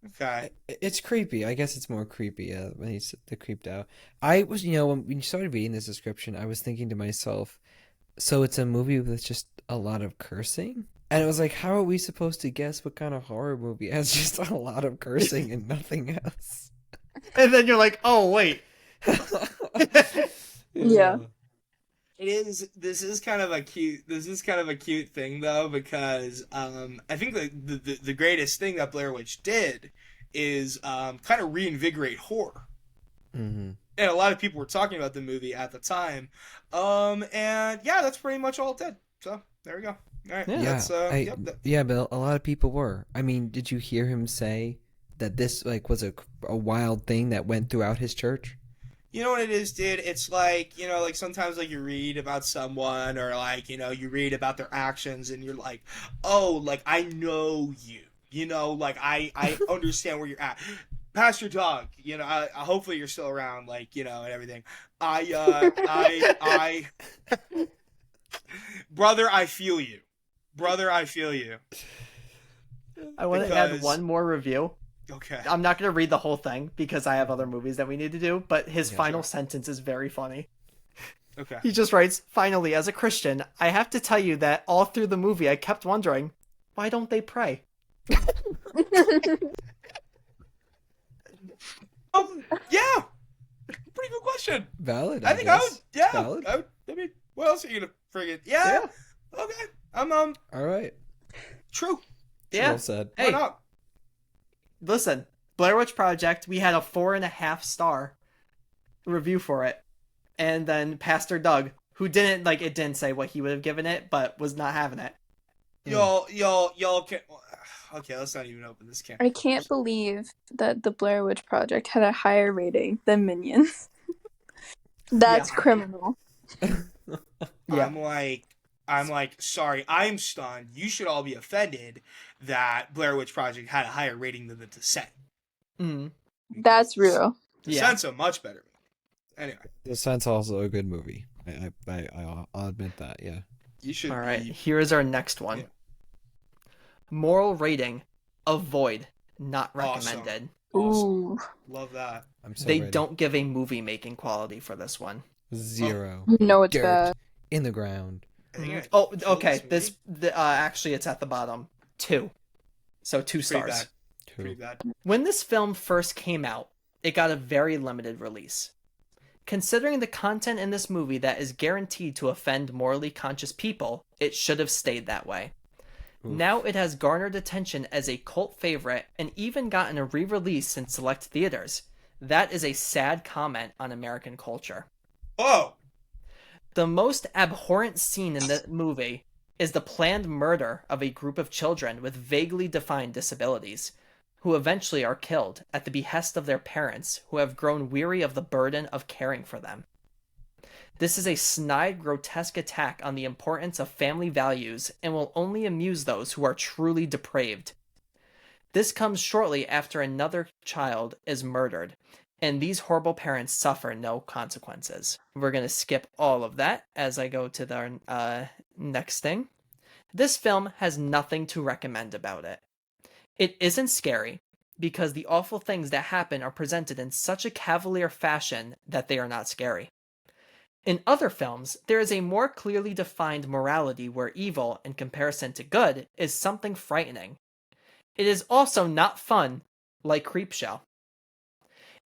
Okay. It's creepy. I guess it's more creepy when he's creeped out. I was, when you started reading this description, I was thinking to myself, so it's a movie with just a lot of cursing? And it was like, how are we supposed to guess what kind of horror movie has just a lot of cursing and nothing else? And then you're like, oh, wait. Yeah. This is kind of a cute thing though, because I think the greatest thing that Blair Witch did is kind of reinvigorate horror. Mm-hmm. And a lot of people were talking about the movie at the time. And yeah, that's pretty much all it did. So there we go. All right. Yeah, but a lot of people were. I mean, did you hear him say that this was a wild thing that went throughout his church? You know what it is, dude? It's like, like sometimes like you read about someone or like, you read about their actions and you're like, oh, like I know you. Like I understand where you're at. Pastor Doug, hopefully you're still around, like, and everything. Brother, I feel you. I want to add one more review. Okay. I'm not going to read the whole thing because I have other movies that we need to do, but his final sentence is very funny. Okay. He just writes, finally, as a Christian, I have to tell you that all through the movie I kept wondering, why don't they pray? Yeah, pretty good question. Valid. I think I would. guess. Yeah, Valid. I mean, what else are you gonna friggin'? Yeah. Okay. All right. True. Yeah. Well said. Why Hey, not? listen, Blair Witch Project, we had a 4.5-star review for it. And then Pastor Doug, who didn't, like, it didn't say what he would have given it, but was not having it. Y'all can. Okay, let's not even open this can. I can't believe that the Blair Witch Project had a higher rating than Minions. That's Yeah. criminal. Yeah. I'm like, sorry, I'm stunned. You should all be offended that Blair Witch Project had a higher rating than The Descent. Mm. That's real. Descent's a much better movie. Anyway, Descent's also a good movie. I'll admit that. Yeah. you should. All right, here is our next one. Yeah. Moral rating: avoid, not Awesome. recommended. Awesome. Ooh. Love that. I'm so They ready. don't give a movie making quality for this one. 0. You know it's Dirt bad. in the ground. I think I Oh, killed okay. movie. Actually, it's at the bottom. 2. So 2 Pretty stars. bad. Two. Pretty bad. When this film first came out, it got a very limited release. Considering the content in this movie that is guaranteed to offend morally conscious people, it should have stayed that way. Oof. Now it has garnered attention as a cult favorite and even gotten a re-release in select theaters. That is a sad comment on American culture. Oh, The most abhorrent scene in the movie is the planned murder of a group of children with vaguely defined disabilities, who eventually are killed at the behest of their parents, who have grown weary of the burden of caring for them. This is a snide, grotesque attack on the importance of family values and will only amuse those who are truly depraved. This comes shortly after another child is murdered, and these horrible parents suffer no consequences. We're going to skip all of that as I go to the next thing. This film has nothing to recommend about it. It isn't scary, because the awful things that happen are presented in such a cavalier fashion that they are not scary. In other films, there is a more clearly defined morality where evil, in comparison to good, is something frightening. It is also not fun, like Creepshow.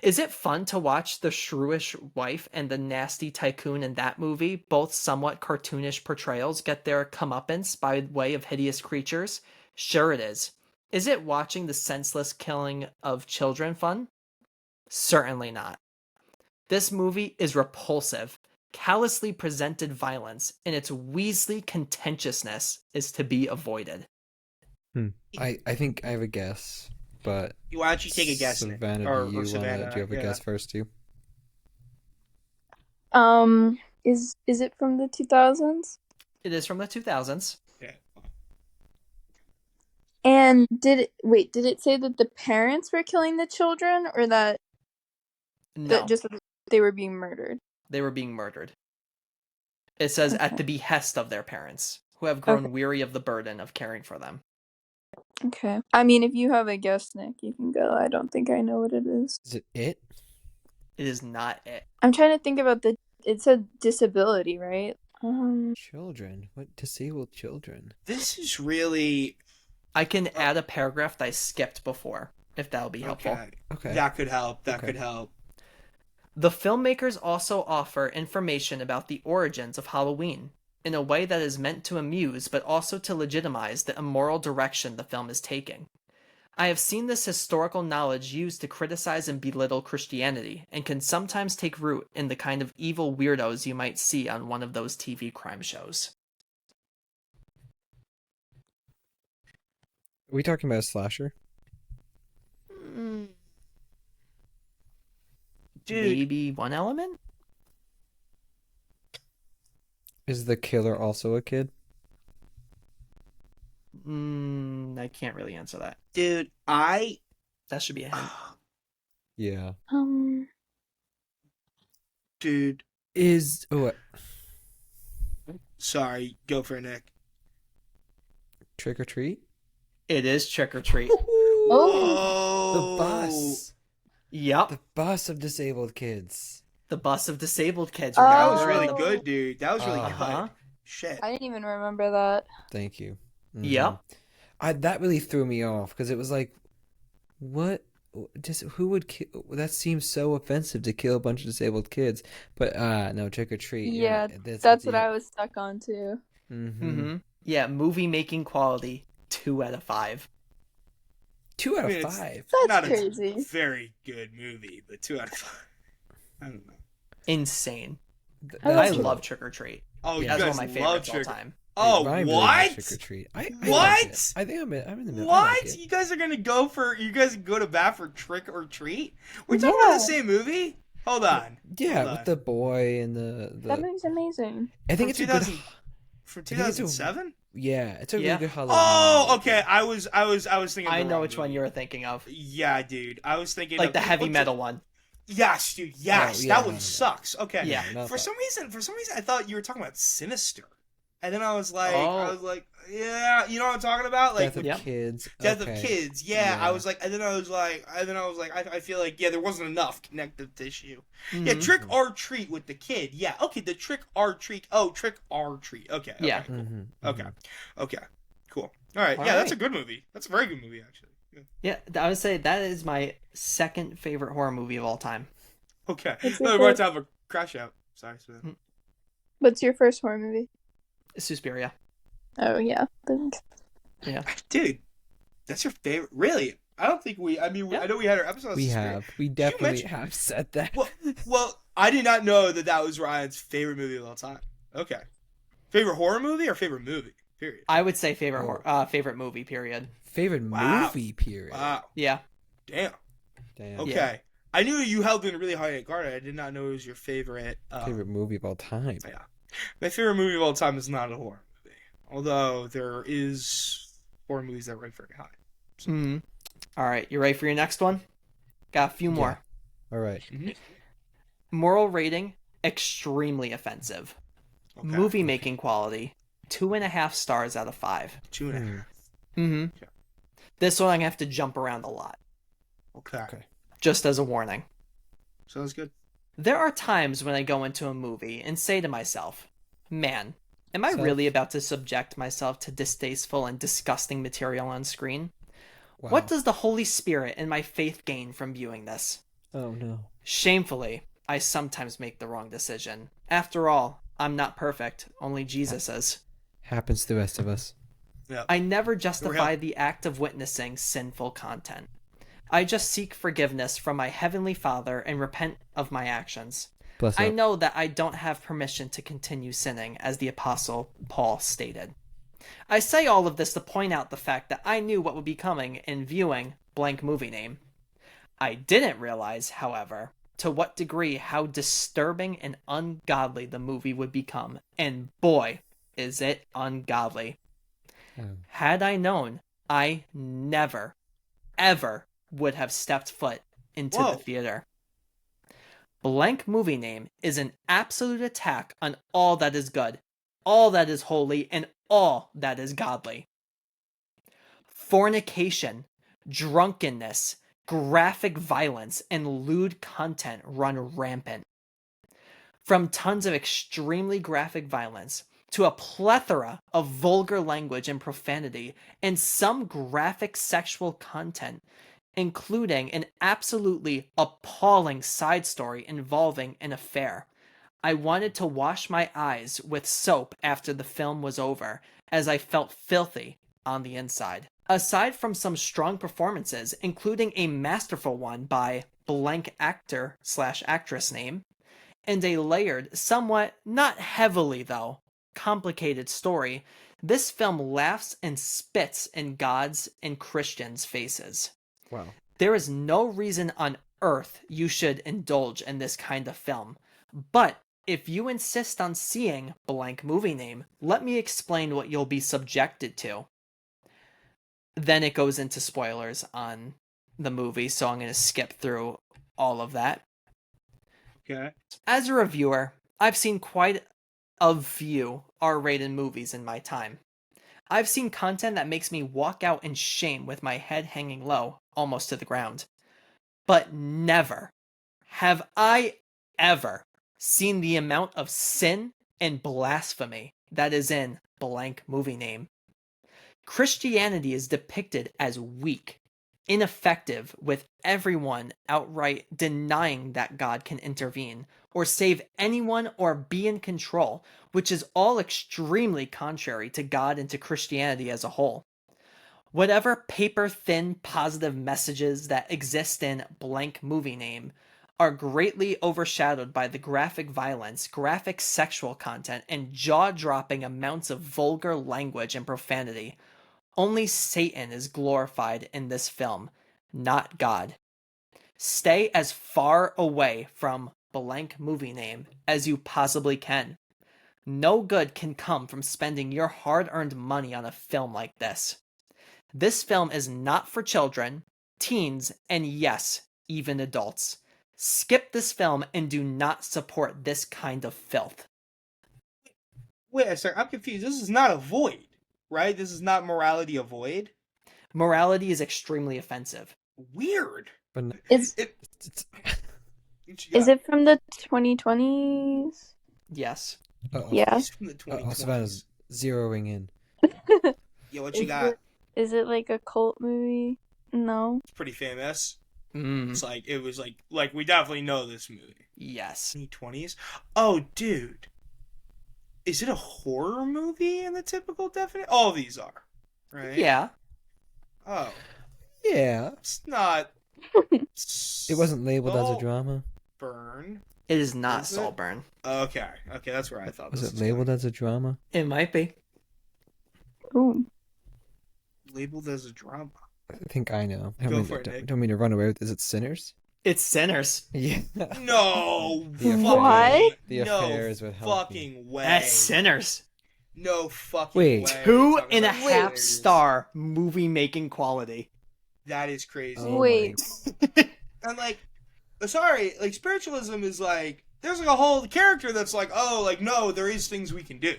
Is it fun to watch the shrewish wife and the nasty tycoon in that movie, both somewhat cartoonish portrayals, get their comeuppance by way of hideous creatures? Sure it is. Is it watching the senseless killing of children fun? Certainly not. This movie is repulsive. Callously presented violence and its Weasley contentiousness is to be avoided. I think I have a guess, but why don't you take a guess, Nick? Savannah, Or do you Savannah, have a yeah. guess first too? Is it from the 2000s? It is from the 2000s. Yeah. And did it say that the parents were killing the children, or that No, just that they were being murdered? they were being murdered. It says at the behest of their parents, who have grown weary of the burden of caring for them. Okay. I mean, if you have a guess, Nick, you can go. I don't think I know what it is. Is it it? It is not it. I'm trying to think about it said disability, right? Children? What disabled children? This is really I can add a paragraph that I skipped before, if that'll be helpful. Okay. That could help. That Okay. could help. The filmmakers also offer information about the origins of Halloween, in a way that is meant to amuse but also to legitimize the immoral direction the film is taking. I have seen this historical knowledge used to criticize and belittle Christianity, and can sometimes take root in the kind of evil weirdos you might see on one of those TV crime shows. Are we talking about a slasher? Dude, Maybe one element? Is the killer also a kid? I can't really answer that. dude, That should be a hint. Yeah. dude, Is sorry, go for it, Nick. Trick or Treat? It is Trick or Treat. Oh. The bus. Yep. The bus of disabled kids. The bus of disabled kids. Oh. That was remember? really good, dude. That was really Uh-huh. good. Shit. I didn't even remember that. Thank you. Yep. That really threw me off because it was like, what just who would kill? That seems so offensive to kill a bunch of disabled kids. But no, Trick or Treat. Yeah, That's that's what yeah. I was stuck on too. Mm-hmm. Yeah, movie making quality 2 out of 5. 2 out I of mean, it's 5. That's not crazy. a very good movie, but 2 out of 5. I don't know. Insane. I I love love Trick or Treat. Oh, Yeah. you That's guys one of my love favorites all Trick. time. Oh, Ryan really what? likes Trick or Treat. I What? like it. I think I'm in the middle. I What? like it. You guys are gonna go for? You guys go to bat for Trick or Treat? We're talking about the same movie. Hold on. Yeah, Hold with on. the boy and the. That movie's amazing. I think From it's a good. 2000 From I think it's a- 2007. Yeah, it's a really Yeah. good Halloween. Oh, movie. okay. I was thinking. Of I the know wrong which one movie. you're thinking of. Yeah, dude. I was thinking Like of the heavy what's metal one. Yes, dude. Yes, Oh, yeah, that one no. sucks. Okay. Yeah. Not For that. some reason, I thought you were talking about Sinister, and then I was like, Oh. yeah, you know what I'm talking about, like Death of Yep. Kids. Death okay. of Kids. Yeah, Yeah. I was like, and then I was like, I feel like, yeah, there wasn't enough connective tissue. Yeah, Mhm. Trick or Treat with the kid. Yeah, okay, the Trick or Treat. Oh, Trick or Treat. Okay. Yeah. Cool. Mhm, Okay. mhm. Okay. Cool. All right. All Yeah, that's a right. good movie. That's a very good movie, actually. Yeah. Yeah, I would say that is my second favorite horror movie of all time. Okay. What's No, your we're about fir- to have a crash out. Sorry. What's your first horror movie? Suspiria. Oh yeah. Thanks. Dude, that's your favorite? Really? I don't think we. I mean, Yeah. I know we had our episodes. We this year. have. We definitely mention- have said that. Well, I did not know that was Ryan's favorite movie of all time. Okay. Favorite horror movie or favorite movie? Period. I would say favorite movie. Period. Favorite Wow. movie period. Wow. Yeah. Damn. Damn. Okay. Yeah. I knew you held in really high at guard. I did not know it was your favorite. Favorite movie of all time. Yeah. My favorite movie of all time is not a horror movie. Although there is horror movies that rank very high. Hmm. All right, you ready for your next one? Got a few more. All right. Moral rating: extremely offensive. Okay. Movie making quality: 2.5 stars out of 5. 2.5. Mm-hmm. Okay. This one I'm gonna have to jump around a lot, Okay. just as a warning. Sounds good. There are times when I go into a movie and say to myself, man, am I Self. really about to subject myself to distasteful and disgusting material on screen? Wow. What does the Holy Spirit and my faith gain from viewing this? Oh no. Shamefully, I sometimes make the wrong decision. After all, I'm not perfect, only Jesus is. Happens to the rest of us. Yeah. I never justify help. the act of witnessing sinful content. I just seek forgiveness from my Heavenly Father and repent of my actions. Bless I up. know that I don't have permission to continue sinning, as the Apostle Paul stated. I say all of this to point out the fact that I knew what would be coming in viewing blank movie name. I didn't realize, however, to what degree how disturbing and ungodly the movie would become, and boy, is it ungodly. Oh. Had I known, I never, ever would have stepped foot into Whoa. the theater. Blank movie name is an absolute attack on all that is good, all that is holy, and all that is godly. Fornication, drunkenness, graphic violence, and lewd content run rampant. From tons of extremely graphic violence to a plethora of vulgar language and profanity, and some graphic sexual content, including an absolutely appalling side story involving an affair. I wanted to wash my eyes with soap after the film was over, as I felt filthy on the inside. Aside from some strong performances, including a masterful one by blank actor/actress name, and a layered, somewhat, not heavily though, complicated story, this film laughs and spits in God's and Christians' faces. Wow. There is no reason on earth you should indulge in this kind of film. But if you insist on seeing blank movie name, let me explain what you'll be subjected to. Then it goes into spoilers on the movie, so I'm going to skip through all of that. Okay. As a reviewer, I've seen quite a few R-rated movies in my time. I've seen content that makes me walk out in shame with my head hanging low, almost to the ground. But never have I ever seen the amount of sin and blasphemy that is in blank movie name. Christianity is depicted as weak, ineffective, with everyone outright denying that God can intervene or save anyone or be in control, which is all extremely contrary to God and to Christianity as a whole. Whatever paper-thin positive messages that exist in blank movie name are greatly overshadowed by the graphic violence, graphic sexual content, and jaw-dropping amounts of vulgar language and profanity. Only Satan is glorified in this film, not God. Stay as far away from blank movie name as you possibly can. No good can come from spending your hard-earned money on a film like this. This film is not for children, teens, and yes, even adults. Skip this film and do not support this kind of filth. Wait a second, I'm confused. This is not a void, right? This is not morality a void? Morality is extremely offensive. Weird. But Is Yeah. it from the 2020s? Yes. Yeah. It's from the 2020s. Savannah's zeroing in. Yeah, what you got? Is it like a cult movie? No. It's pretty famous. Mm, It's like, it was like we definitely know this movie. yes. 2020s? Oh, dude. Is it a horror movie in the typical definition? All these are, right? Yeah. Oh, Yeah. it's not. It wasn't labeled as a drama. Burn. It is not Is it? Saltburn. Okay, that's where I thought. Was this it labeled as a drama? It might be. Ooh. labeled as a drama? I think I know. I Go don't, mean, for it, Nick. don't mean to run away with. Is it Sinners? It's Sinners. Yeah. No. The fucking- What? The no affairs with Hellish. fucking way. That's Sinners. No fucking Wait. way. 2.5 Sinners. star movie making quality. That is crazy. Oh Wait. And like, sorry, like spiritualism is like, there's like a whole character that's like, oh, like no, there is things we can do.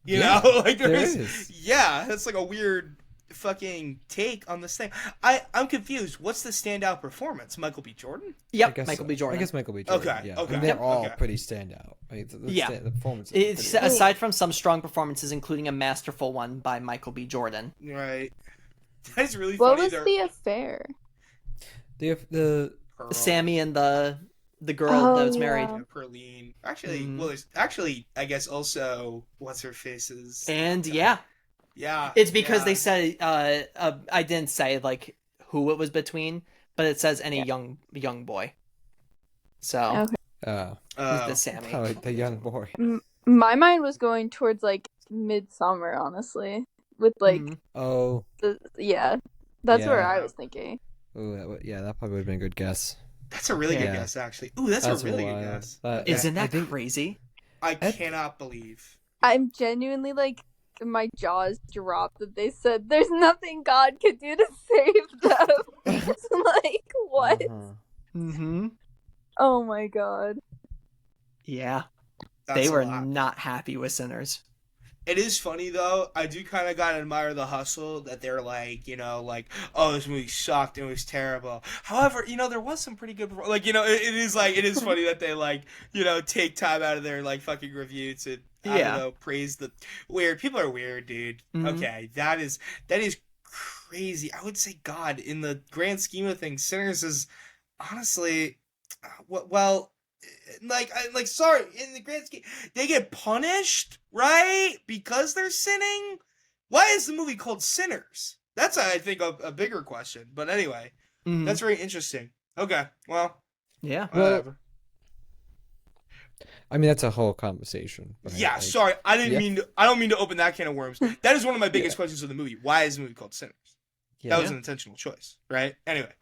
You Yeah, know, like there is. is. Yeah, that's like a weird fucking take on this thing. I'm confused. What's the standout performance? Michael B. Jordan? I Yep, guess Michael so. B. Jordan. I guess Michael B. Jordan. Okay, Yeah. okay, And they're all okay. pretty standout. Right? Yeah. The performances. are It's, pretty- aside from some strong performances, including a masterful one by Michael B. Jordan. Right. That's really What funny. was They're- the affair? the Pearl, Sammy and the girl Oh, that was married. yeah. Pearline. Actually, Mhm. well, there's actually, I guess also, what's her face's? And yeah, Yeah. it's because yeah. they said I didn't say like who it was between, but it says any young boy. So Okay. oh, the Sammy. oh, the young boy. My mind was going towards like Midsummer, honestly. With like Mhm. Oh, yeah. That's where Yeah. I was thinking. ooh, yeah, that probably would have been a good guess. That's a really good Yeah. guess, actually. Ooh, that's a really good wild. guess. Isn't I that think- crazy? I That- cannot believe. I'm genuinely like my jaws dropped that they said there's nothing God could do to save them. It's like what? Uh-huh. Mm-hmm. Oh my god. Yeah, That's they a were lot. not happy with Sinners. It is funny though. I do kind of gotta admire the hustle that they're like, like, oh, this movie sucked. It was terrible. However, there was some pretty good, like, it is funny that they like, take time out of their like fucking review to, I Yeah. don't know, praise the weird. People are weird, dude. Mhm. Okay, that is crazy. I would say, God, in the grand scheme of things, Sinners is honestly, well. Sorry, in the grand scheme, they get punished, right? Because they're sinning? Why is the movie called Sinners? That's, I think, a bigger question. But anyway, Mhm. that's very interesting. Okay, well, Yeah. whatever. I mean, that's a whole conversation. but Yeah, I- sorry, I Yeah. don't mean to open that can of worms. That is one of my biggest questions of the movie. Why is the movie called Sinners? yeah. That was an intentional choice, right? Anyway,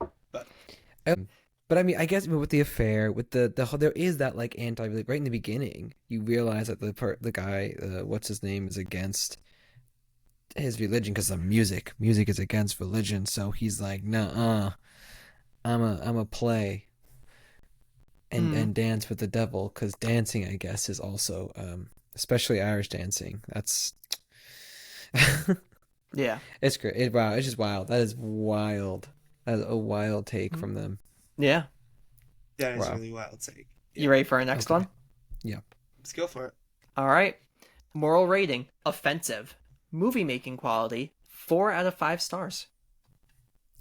But I mean, I guess with the affair, with the whole, there is that like right in the beginning, you realize that the guy, what's his name, is against his religion because of music. Music is against religion, so he's like, nah, I'm a play and dance with the devil because dancing, I guess, is also especially Irish dancing. That's Yeah. it's great. Wow, it's just wild. That is wild. That is a wild take from them. Yeah. that is Wow. really wild take. You ready for our next Okay. one? Yep. Let's go for it. All right. Moral rating: offensive. Movie making quality: 4 out of 5 stars.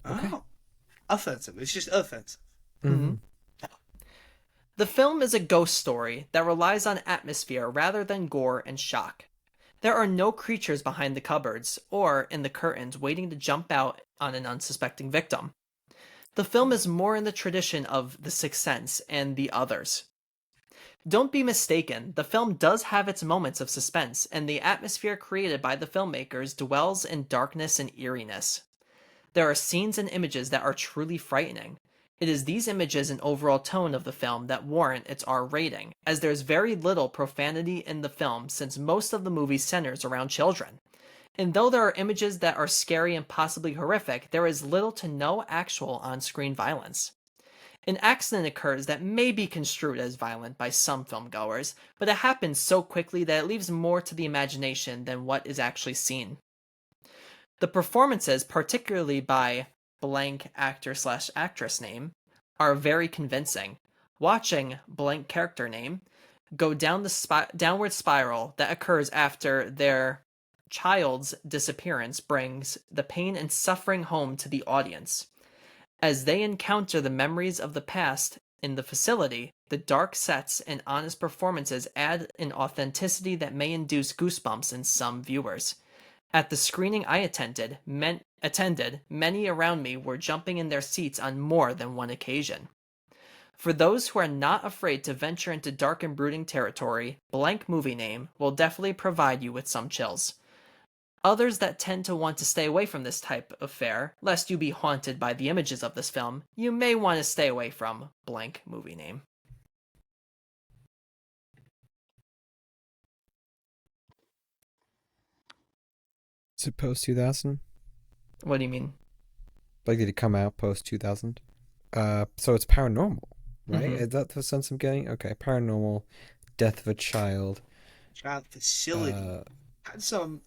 Oh, offensive. It's just offensive. Mm-hmm. The film is a ghost story that relies on atmosphere rather than gore and shock. There are no creatures behind the cupboards or in the curtains waiting to jump out on an unsuspecting victim. The film is more in the tradition of The Sixth Sense and The Others. Don't be mistaken, the film does have its moments of suspense, and the atmosphere created by the filmmakers dwells in darkness and eeriness. There are scenes and images that are truly frightening. It is these images and overall tone of the film that warrant its R rating, as there's very little profanity in the film since most of the movie centers around children. And though there are images that are scary and possibly horrific, there is little to no actual on-screen violence. An accident occurs that may be construed as violent by some filmgoers, but it happens so quickly that it leaves more to the imagination than what is actually seen. The performances, particularly by blank actor/actress name, are very convincing. Watching blank character name go down the downward spiral that occurs after their child's disappearance brings the pain and suffering home to the audience. As they encounter the memories of the past in the facility, the dark sets and honest performances add an authenticity that may induce goosebumps in some viewers. At the screening I attended, many around me were jumping in their seats on more than one occasion. For those who are not afraid to venture into dark and brooding territory, blank movie name will definitely provide you with some chills. Others that tend to want to stay away from this type of fare, lest you be haunted by the images of this film, you may want to stay away from blank movie name. Is it post 2000? What do you mean? Like, did it come out post 2000? So it's paranormal, right? Mhm. Is that the sense I'm getting? Okay, paranormal, death of a child. Child facility. Had some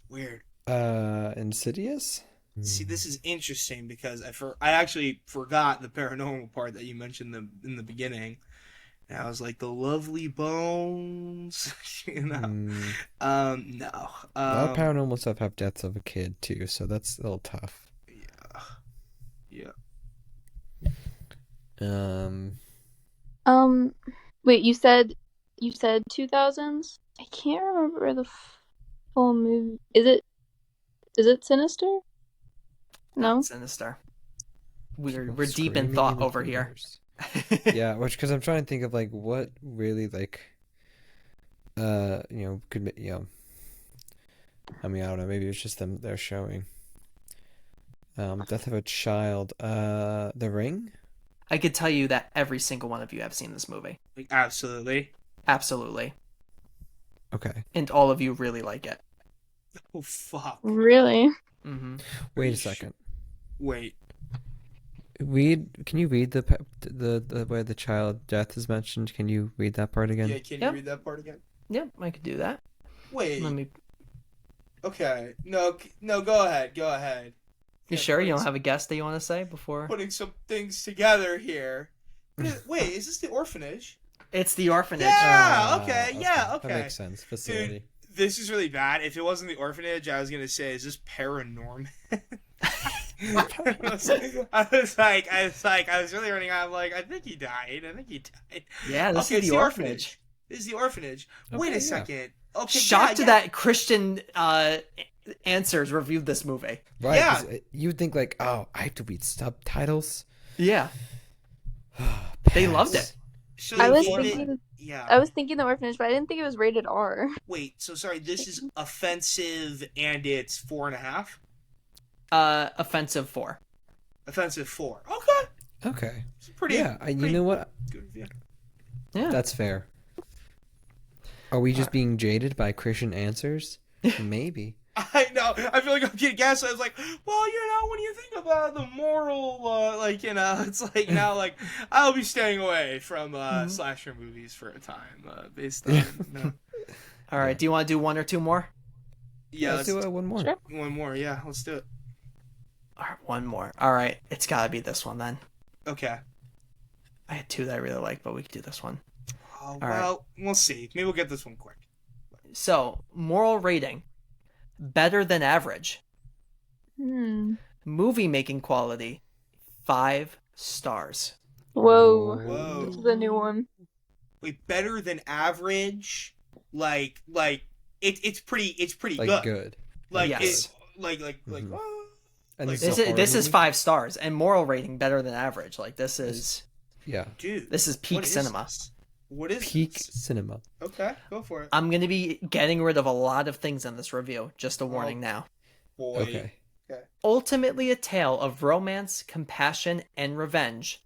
weird. Insidious? See, this is interesting because I actually forgot the paranormal part that you mentioned in the beginning. And I was like, the lovely bones, No. A lot of paranormal stuff have deaths of a kid too, so that's a little tough. Yeah. Wait, you said 2000s? I can't remember the full movie. Is it Sinister? No. Not Sinister. We're deep in Screaming thought the over here. ears. Yeah, because I'm trying to think of like what really like could I mean, I don't know, maybe it's just they're showing death of a child, The Ring. I could tell you that every single one of you have seen this movie. Like, absolutely. Absolutely. Okay. And all of you really like it. Oh fuck. Really? Mm-hmm. Wait a second. Wait. Can you read the where the child death is mentioned? Can you read that part again? Yeah, can Yep. you read that part again? Yep, I could do that. Wait. Let me. Okay. No, go ahead. You sure you don't have a guess that you want to say before? Putting some things together here. Wait, is this the orphanage? It's the orphanage. Yeah, okay. That makes sense. Facility. Dude, this is really bad. If it wasn't the orphanage, I was gonna say, is this paranormal? I was really running out. I'm like, I think he died. Yeah, this Okay, is the orphanage. This is the orphanage. Okay, Wait a yeah. second. Okay, Shocked yeah. that Christian answers reviewed this movie. Right. Yeah. 'Cause you'd think like, oh, I have to read subtitles. Yeah, they loved it. So I they was gave it- thinking Yeah. I was thinking The Orphanage, but I didn't think it was rated R. Wait. So sorry. This is offensive, and it's 4.5. Offensive 4. Offensive 4. Okay. Okay. It's pretty. Yeah. You know what? Good review. Yeah. That's fair. Are we just being jaded by Christian answers? Maybe. I know. I feel like I'm getting gas. I was like, well, when you think about the moral, it's like now, like, I'll be staying away from slasher movies for a time, based on. All right. Do you want to do one or two more? Yeah, Let's do one more. Sure. one more. Yeah, let's do it. All right, one more. All right. It's got to be this one then. Okay. I had two that I really like, but we could do this one. Oh, right. well, we'll see. Maybe we'll get this one quick. So, moral rating. Better than average. Hmm. Movie making quality, 5 stars. Whoa. Whoa. This is a new one. Wait, better than average? Like it's pretty Like good. good. Like Yes. it like Mhm. what? And Like, this is a horror This is movie? 5 stars and moral rating better than average. Like this is Yeah. Dude, this is peak what is cinema. this? What is Peak this? cinema. Okay, go for it. I'm gonna be getting rid of a lot of things in this review. Just a warning now. Boy. Okay. Ultimately a tale of romance, compassion, and revenge,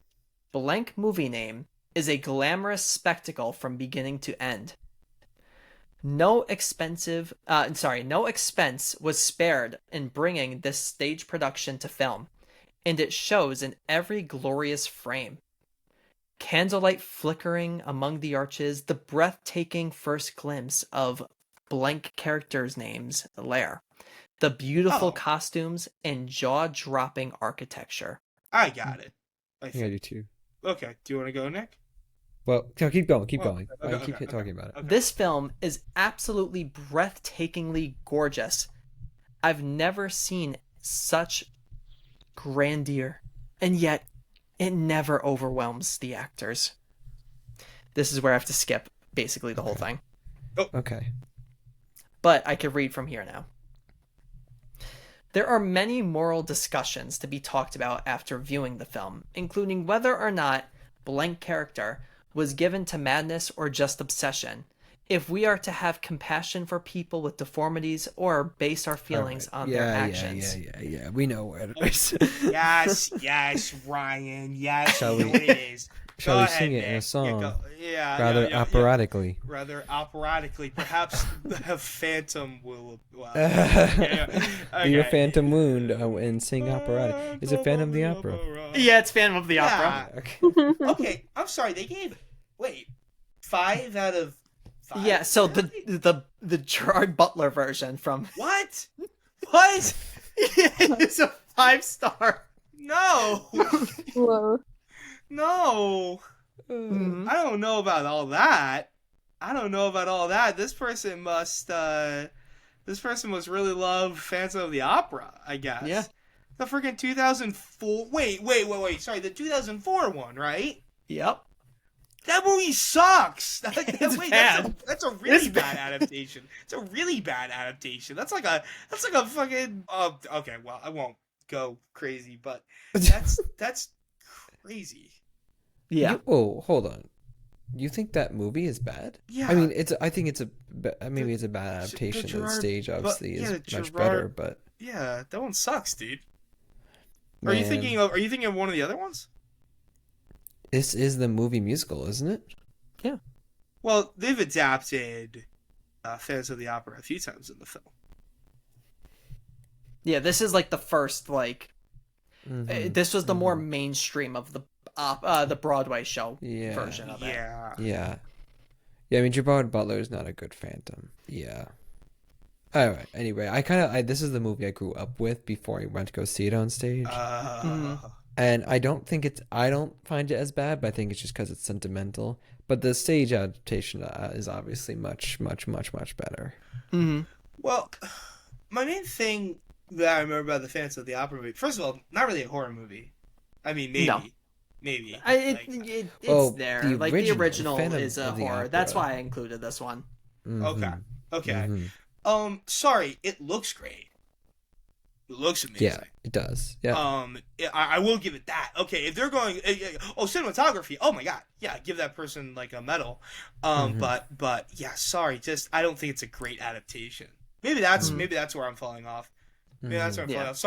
blank movie name is a glamorous spectacle from beginning to end. No expense was spared in bringing this stage production to film, and it shows in every glorious frame. Candlelight flickering among the arches, the breathtaking first glimpse of blank characters' names' lair, the beautiful Oh. costumes, and jaw-dropping architecture. I got it. I think I do too. Okay, do you want to go, Nick? Well, no, keep going. Okay, Keep okay, talking about it. Okay. This film is absolutely breathtakingly gorgeous. I've never seen such grandeur, and yet it never overwhelms the actors. This is where I have to skip basically the whole thing. Okay. But I can read from here now. There are many moral discussions to be talked about after viewing the film, including whether or not blank character was given to madness or just obsession, if we are to have compassion for people with deformities or base our feelings on their actions. Yeah. We know where it is. Yes, Ryan. Yes, Shall you know we- what it is. Shall Go we ahead, sing it in a Nick. song? Yeah, Operatically. Rather operatically. Perhaps the Phantom will. Well, Your okay. Phantom Wound and sing operatic. Is it Phantom of the Opera? Yeah, it's Phantom of the Yeah. Opera. Okay. Okay, I'm sorry. They gave 5 out of 5. Yeah, so Really? the Gerard Butler version from What? it's a 5-star. No, Whoa. no. Mhm. I don't know about all that. This person must really love Phantom of the Opera, I guess. Yeah. The freaking 2004. Wait. Sorry, the 2004 one, right? Yep. That movie sucks. It's bad. That's a really It's bad adaptation. It's a really bad adaptation. That's like a fucking. Okay, well, I won't go crazy, but that's crazy. Yeah. Hold on. You think that movie is bad? Yeah. I mean, I think it's maybe it's a bad the adaptation. The Gerard- stage obviously yeah, is the much Gerard- better, but Yeah, that one sucks, dude. Are you man, thinking of one of the other ones? this is the movie musical, isn't it? Well, they've adapted Phantom of the Opera a few times in the film. Yeah, this is like the first Mhm. this was the more mainstream of the Broadway show Yeah. version of it. Yeah. I mean, Gerard Butler is not a good Phantom. Yeah. All right. Anyway, this is the movie I grew up with before I went to go see it on stage, and I don't find it as bad, but I think it's just because it's sentimental. But the stage adaptation is obviously much better. Mm-hmm. Well, my main thing that I remember about the Phantom of the Opera movie, first of all, not really a horror movie. I mean, maybe. No. Maybe. It's Oh, there. the Like original the original Phantom is a of the horror. That's Opera. why I included this one. Mhm. Okay. Mhm. Sorry, it looks great. It looks amazing. Yeah, it does. Yeah. I will give it that. Okay, if they're going, cinematography. Oh my god, yeah, give that person like a medal. But yeah, sorry, just I don't think it's a great adaptation. Maybe that's where I'm falling off. Maybe that's where I'm falling off.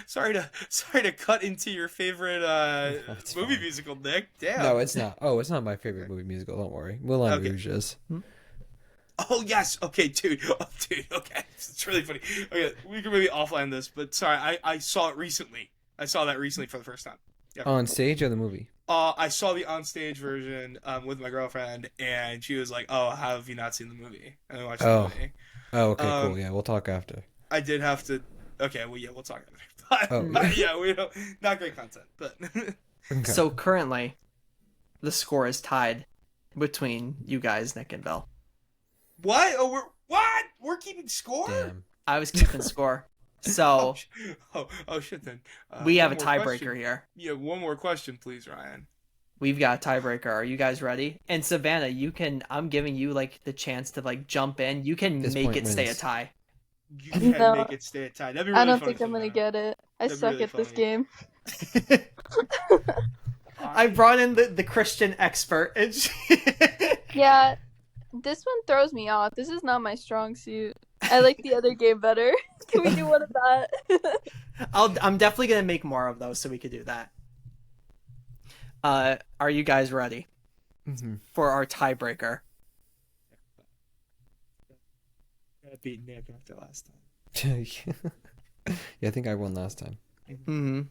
Sorry to cut into your favorite movie fine. musical, Nick. Damn. No, it's not. Oh, it's not my favorite movie musical. Don't worry. Moulin Okay. Rouge is. Oh yes, okay, dude. Okay, it's really funny. Okay, we can maybe offline this, but sorry, I saw it recently. I saw that recently for the first time. Yeah. On stage or the movie? I saw the onstage version with my girlfriend, and she was like, "Oh, how have you not seen the movie?" And I watched the movie. Oh, okay, cool. Yeah, we'll talk after. I did have to. Okay, well, yeah, we'll talk after. But, Oh. yeah, we don't. Not great content, but. Okay. So currently, the score is tied between you guys, Nick and Bill. What? Oh, we're keeping score. Damn. I was keeping score. So oh shit then. we have One a more tiebreaker question. here. Yeah, one more question, please, Ryan. We've got a tiebreaker. Are you guys ready? And Savannah, I'm giving you like the chance to like jump in. You can This make point it stay a wins. tie. You can No. make it stay tied. That'd be I really don't funny. think I'm gonna Savannah. get it. I That'd be suck really at this funny. game. I brought in the Christian expert. And Yeah, this one throws me off. This is not my strong suit. I like the other game better. Can we do one of that? I'm definitely gonna make more of those so we could do that. Are you guys ready for our tiebreaker? I beat Nick after last time. Yeah, I think I won last time. Mm-hmm.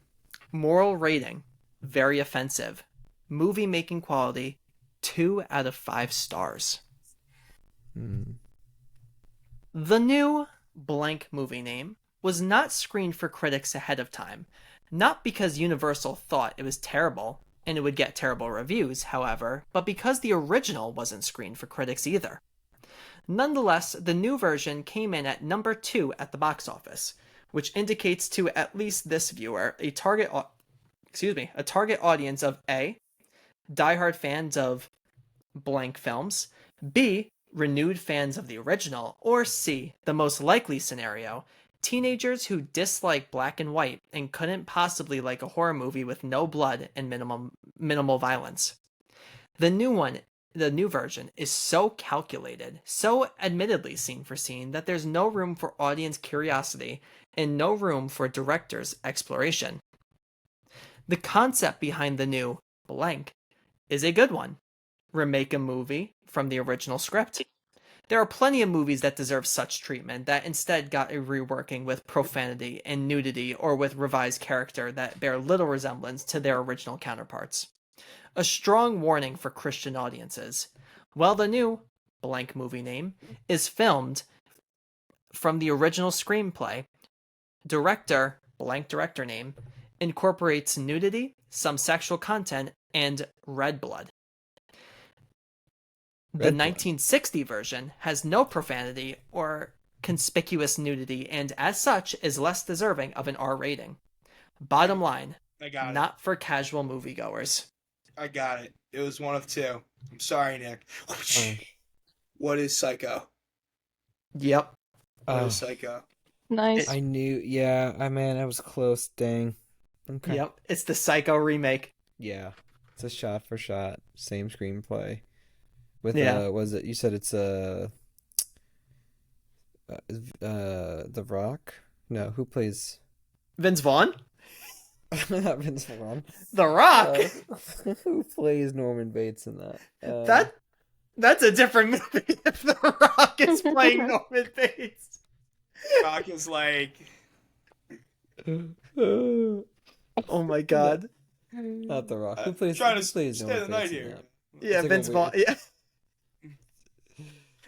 Moral rating, very offensive. Movie making quality, 2 out of 5 stars. The new blank movie name was not screened for critics ahead of time, not because Universal thought it was terrible and it would get terrible reviews, however, but because the original wasn't screened for critics either. Nonetheless, the new version came in at number 2 at the box office, which indicates to at least this viewer a target audience of A, diehard fans of blank films, B, renewed fans of the original, or C, the most likely scenario, teenagers who dislike black and white and couldn't possibly like a horror movie with no blood and minimal violence. The new version is so calculated, so admittedly scene for scene, that there's no room for audience curiosity and no room for director's exploration. The concept behind the new blank is a good one. Remake a movie from the original script. There are plenty of movies that deserve such treatment that instead got a reworking with profanity and nudity or with revised character that bear little resemblance to their original counterparts. A strong warning for Christian audiences. While the new blank movie name is filmed from the original screenplay, director blank director name incorporates nudity, some sexual content, and red blood. The 1960 version has no profanity or conspicuous nudity and as such is less deserving of an R rating. Bottom line, not for casual moviegoers. I got it. It was one of two. I'm sorry, Nick. What is Psycho? Yep. What is Psycho? Nice. I knew. Yeah, I was close. Dang. Okay. Yep. It's the Psycho remake. Yeah. It's a shot for shot. Same screenplay. With was it? You said it's The Rock? No, who plays? Vince Vaughn? Not Vince Vaughn. The Rock. Who plays Norman Bates in that? That's a different movie. If The Rock is playing Norman Bates, Rock is like. Oh my god. Not The Rock. Who plays? Trying Who to plays stay Norman the night Bates in here. that? Yeah, like Vince Vaughn. Yeah.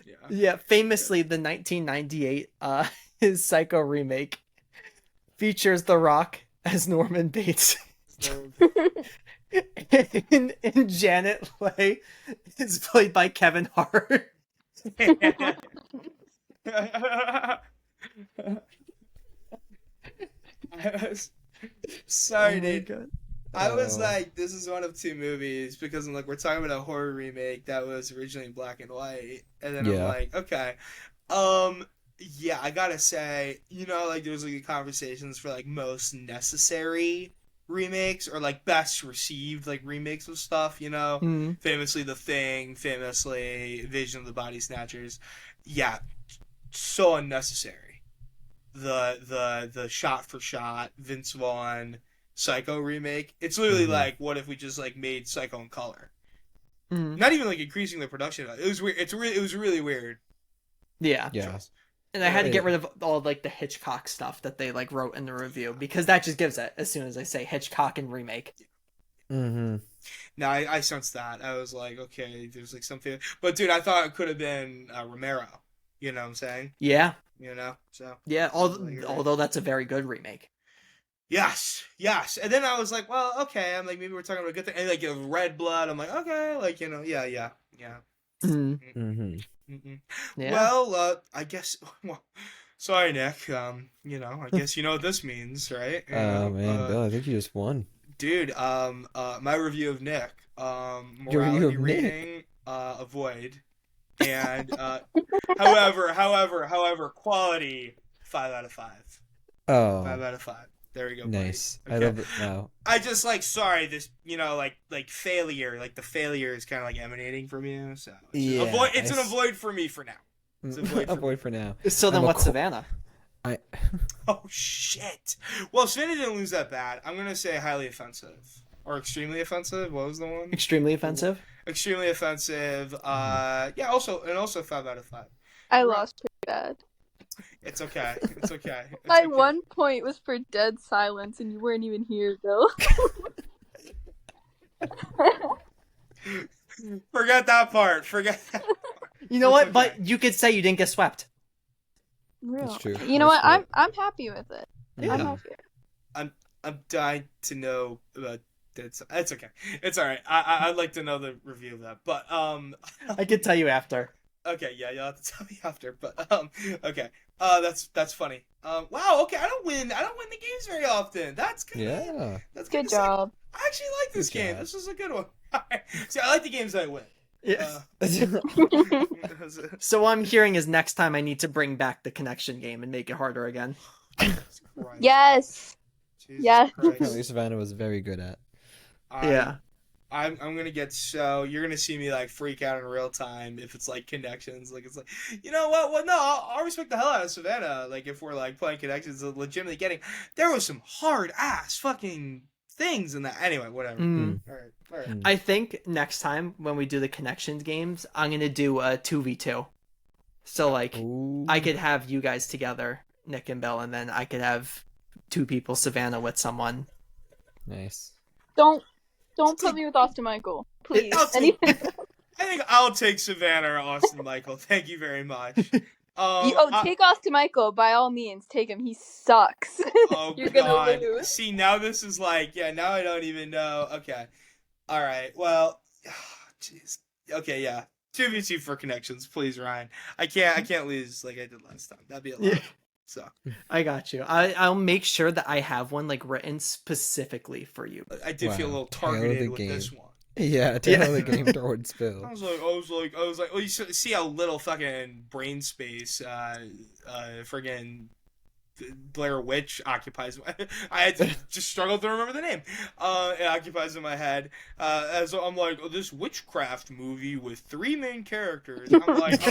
Yeah. Yeah, famously the 1998 his Psycho remake features The Rock as Norman Bates. and Janet Leigh is played by Kevin Hart. Sorry, dude. God. I was like, this is one of two movies because I'm like, we're talking about a horror remake that was originally in black and white, and then I'm like, okay, yeah, I gotta say, like there's like conversations for like most necessary remakes or like best received like remakes of stuff, famously The Thing, famously Vision of the Body Snatchers, yeah, so unnecessary. The shot for shot Vince Vaughn Psycho remake. It's literally like, what if we just like made Psycho in color? Not even like increasing the production. It was weird. It was really weird. Yeah. And I had to get rid of all like the Hitchcock stuff that they like wrote in the review because that just gives it as soon as I say Hitchcock and remake. Mm-hmm. No, I sensed that. I was like, okay, there's like something. But dude, I thought it could have been Romero. You know what I'm saying? Yeah. So. Yeah. Although that's a very good remake. Yes. And then I was like, well, okay. I'm like, maybe we're talking about a good thing. And like, red blood. I'm like, okay, like yeah. Mm-hmm. Yeah. Well, I guess. Well, Sorry, Nick. I guess you know what this means, right? Man, Bill, I think you just won. Dude, my review of Nick, Your review morality of Nick? rating, avoid, and however, quality, 5 out of 5. Oh, 5 out of 5. There we go, buddy. nice. Okay. I love it now. I just sorry, this like failure, like the failure is kind of like emanating from you, so Yeah, avoid. It's an avoid for me for now. It's an avoid for me. Avoid for now. So then, I'm a what's co- Savannah? Oh shit! Well, Savannah didn't lose that bad. I'm gonna say highly offensive or extremely offensive. What was the one? Extremely offensive. Extremely offensive. Yeah. Also 5 out of 5. I lost pretty bad. It's okay. It's okay. It's My okay. 1 point was for dead silence, and you weren't even here, Bill. Forget that part. Forget that. You know It's what? okay. But you could say you didn't get swept. Real. That's true. You know what? That's I'm happy with it. Yeah. I'm happy. I'm dying to know about that. It's okay. It's all right. I'd like to know the review of that. But I could tell you after. Okay, yeah, you'll have to tell me after. But okay. That's funny. Wow. Okay, I don't win the games very often. That's good. Yeah. That's Good kinda sick. job. I actually like this Good game. job. This is a good one. See, I like the games that I win. Yeah. Christ. So what I'm hearing is next time I need to bring back the connection game and make it harder again. Yes. Jesus Yes. Christ. Apparently Savannah was very good at. Yeah. I'm gonna get you're gonna see me like freak out in real time if it's like connections. Like it's like, you know what? Well, no, I'll respect the hell out of Savannah. Like if we're like playing connections, legitimately getting there was some hard ass fucking things in that. Anyway, whatever. Mm. All right. I think next time when we do the connections games, I'm gonna do a 2v2. So like Ooh. I could have you guys together, Nick and Bill, and then I could have 2 people, Savannah with someone. Nice. Don't put me with Austin Michael, please. I'll take- Anything- I think I'll take Savannah or Austin Michael. Thank you very much. Take Austin Michael by all means. Take him. He sucks. Oh You're gonna God! lose. See, now this is like, yeah. Now I don't even know. Okay, all right. Well, jeez. Okay, yeah. 2v2 for connections, please, Ryan. I can't lose like I did last time. That'd be a lot. Yeah. So I got you. I'll make sure that I have one like written specifically for you. I did feel a Wow. little Tail of targeted the with game. this one. Yeah, tell the game towards Bill. I was like, well, you see how little fucking brain space, friggin' Blair Witch occupies. I had to just struggle to remember the name. It occupies in my head. As I'm like, oh, this witchcraft movie with 3 main characters. I'm like,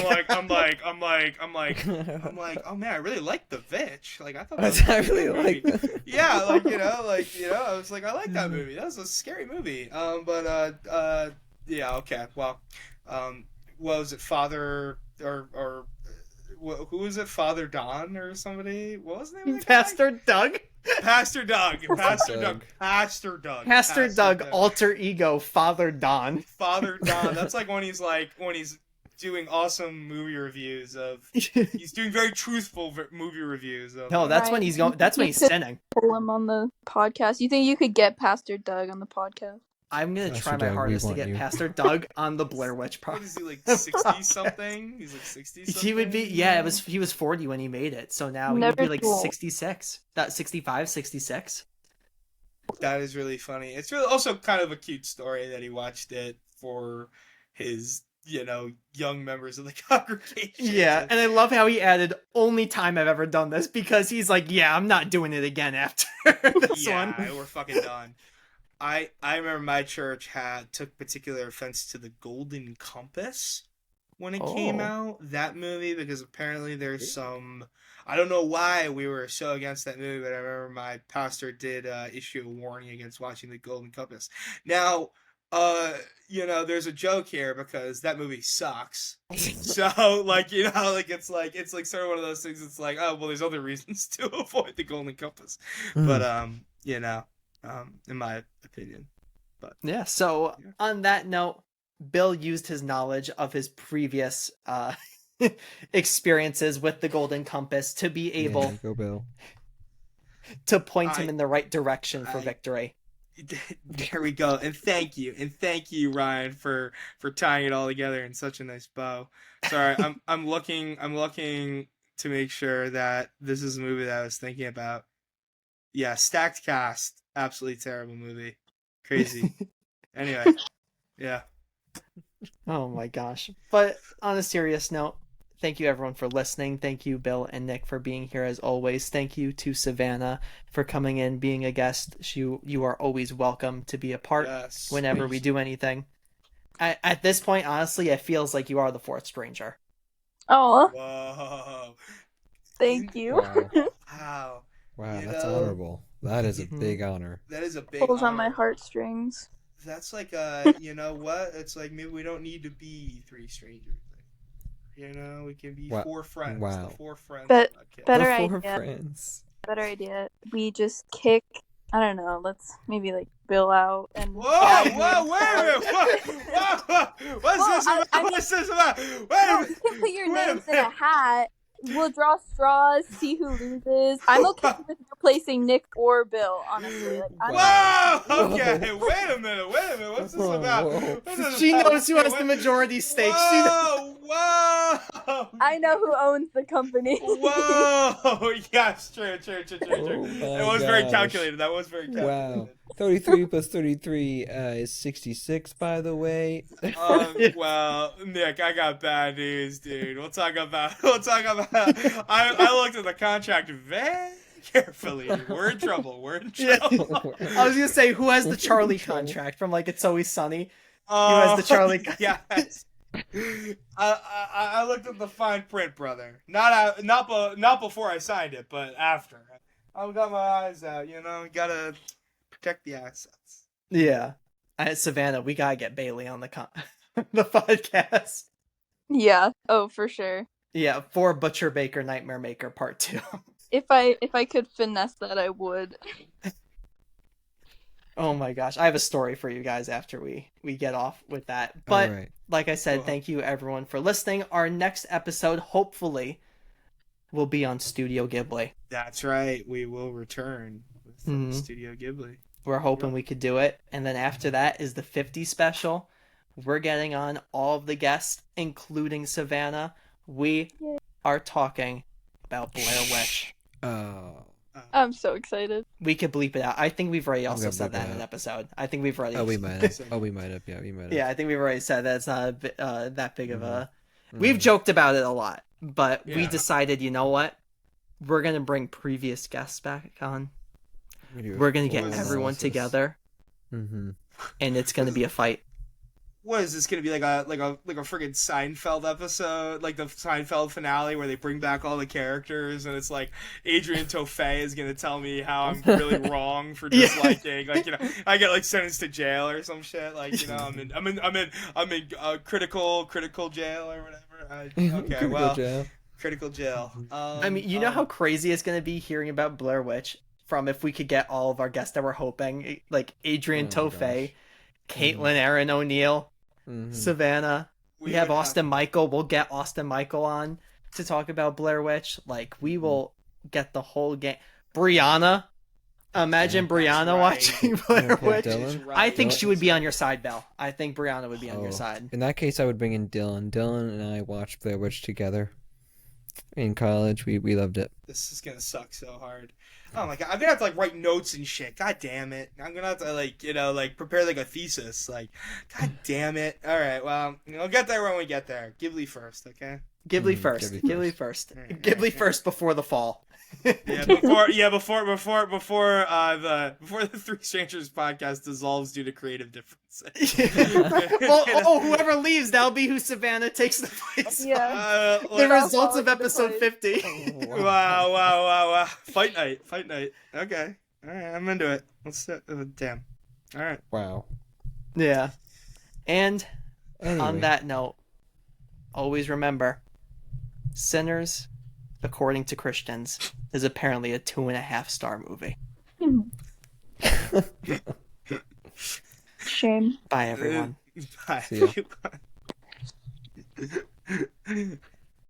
oh man, I really like the Witch. Like I thought that was I a good really movie. like that. Yeah, I was like, I like that movie. That was a scary movie. Yeah, okay. Well, what was it, Father or who was it, Father Don or somebody? What was the name of that guy? Pastor Doug? Pastor Doug. Doug. Pastor Doug. Pastor Doug, alter ego, Father Don. Father Don. That's like when he's doing awesome movie reviews of. He's doing very truthful movie reviews of. No, that's when he's going. That's when he's sinning. Pull him on the podcast. You think you could get Pastor Doug on the podcast? I'm gonna Pastor try my Doug, we hardest to want get you. Pastor Doug on the Blair Witch What podcast. is he, like 60 something? He's like 60 something. He would be, yeah. He was 40 when he made it, so now he would be Never like too old. 66, 65, 66. That is really funny. It's really also kind of a cute story that he watched it for his, young members of the congregation. Yeah, and I love how he added only time I've ever done this because he's like, yeah, I'm not doing it again after this one. Yeah, we're fucking done. I remember my church took particular offense to the Golden Compass when it came Oh. out, that movie, because apparently there's some, I don't know why we were so against that movie, but I remember my pastor did issue a warning against watching the Golden Compass. Now, there's a joke here because that movie sucks. So, it's sort of one of those things. It's like, oh, well, there's other reasons to avoid the Golden Compass, but in my opinion. But Yeah, so Yeah. on that note, Bill used his knowledge of his previous experiences with the Golden Compass to be able Yeah, go Bill. to point him in the right direction for I- victory. there we go. And thank you, Ryan, for tying it all together in such a nice bow. Sorry, I'm looking to make sure that this is a movie that I was thinking about. Yeah, stacked cast. Absolutely terrible movie. Crazy. Anyway, yeah. Oh my gosh. But on a serious note, thank you everyone for listening. Thank you, Bill and Nick, for being here as always. Thank you to Savannah for coming in, being a guest. You are always welcome to be a part whenever we do anything. At this point, honestly, it feels like you are the fourth stranger. Oh, Whoa. thank you. Wow. Wow, that's honorable. That is a big honor. That is a big Pulls honor. on my heartstrings. That's like you know what? It's like maybe we don't need to be three strangers. You know, we can be four friends. Wow. The four friends. But better The four idea. friends. Better idea. We just kick. I don't know. Let's maybe like Bill out and. Whoa! Whoa! Wait a minute! Whoa! What's this about? What's this about? Wait a minute! You can put your names in a hat. We'll draw straws, see who loses. I'm okay with replacing Nick or Bill, honestly. Like, Whoa! Okay, wait a minute. What's this about? She knows who has the majority stake. Whoa! I know who owns the company. Whoa! Yes, true. It was very calculated. That was very calculated. Wow. 33 plus 33 is 66, by the way. Well, Nick, I got bad news, dude. We'll talk about. I looked at the contract very carefully. We're in trouble. I was gonna say, who has the Charlie contract from like It's Always Sunny? Who has the Charlie? Yes. I looked at the fine print, brother. Not before I signed it, but after. I've got my eyes out. You know, gotta protect the assets. Yeah. Savannah, we gotta get Bailey on the the podcast. Yeah. Oh, for sure. Yeah, for Butcher Baker Nightmare Maker Part 2. If I could finesse that, I would. Oh my gosh, I have a story for you guys after we get off with that. But like I said, thank you everyone for listening. Our next episode, hopefully, will be on Studio Ghibli. That's right. We will return with Studio Ghibli. We're hoping we could do it. And then after that is the 50 special. We're getting on all of the guests, including Savannah. We are talking about Blair Witch. Oh. I'm so excited. We could bleep it out. I think we've already also said that in an episode. I think we've already. Oh, we might have. Yeah, we might have. Yeah, I think we've already said that it's not that big of a. We've joked about it a lot, but we decided, you know what? We're gonna bring previous guests back on. We're gonna get everyone together, and it's gonna be a fight. What is this gonna be, like a friggin' Seinfeld episode, like the Seinfeld finale where they bring back all the characters and it's like Adrian Tofay is gonna tell me how I'm really wrong for disliking, like, you know, I get like sentenced to jail or some shit, like, you know, I'm in critical jail or whatever. Critical jail. I mean, you know how crazy it's gonna be hearing about Blair Witch from if we could get all of our guests that we're hoping, like Adrian Tofay, Caitlin Aaron O'Neill, Savannah. We have Austin Michael. We'll get Austin Michael on to talk about Blair Witch. Like, we will get the whole game. Brianna. Imagine Brianna watching Blair Witch. I think she would be on your side, Belle. I think Brianna would be on your side. In that case, I would bring in Dylan. Dylan and I watched Blair Witch together in college. We loved it. This is gonna suck so hard. Oh my god, I'm gonna have to like write notes and shit. God damn it. I'm gonna have to like, you know, like prepare like a thesis. Like, god damn it. Alright, well, we'll get there when we get there. Ghibli first, okay? Ghibli first. Ghibli first. Ghibli first before the fall. Before the Three Strangers podcast dissolves due to creative differences. Well, whoever leaves, that'll be who Savannah takes the place. Yeah. The results of episode 50. Wow. Fight night. Okay. Alright, I'm into it. Let's damn. Alright. Wow. Yeah. And on that note, always remember, Sinners, according to Christians, is apparently a 2.5-star movie. Shame. Bye, everyone. Bye. See ya.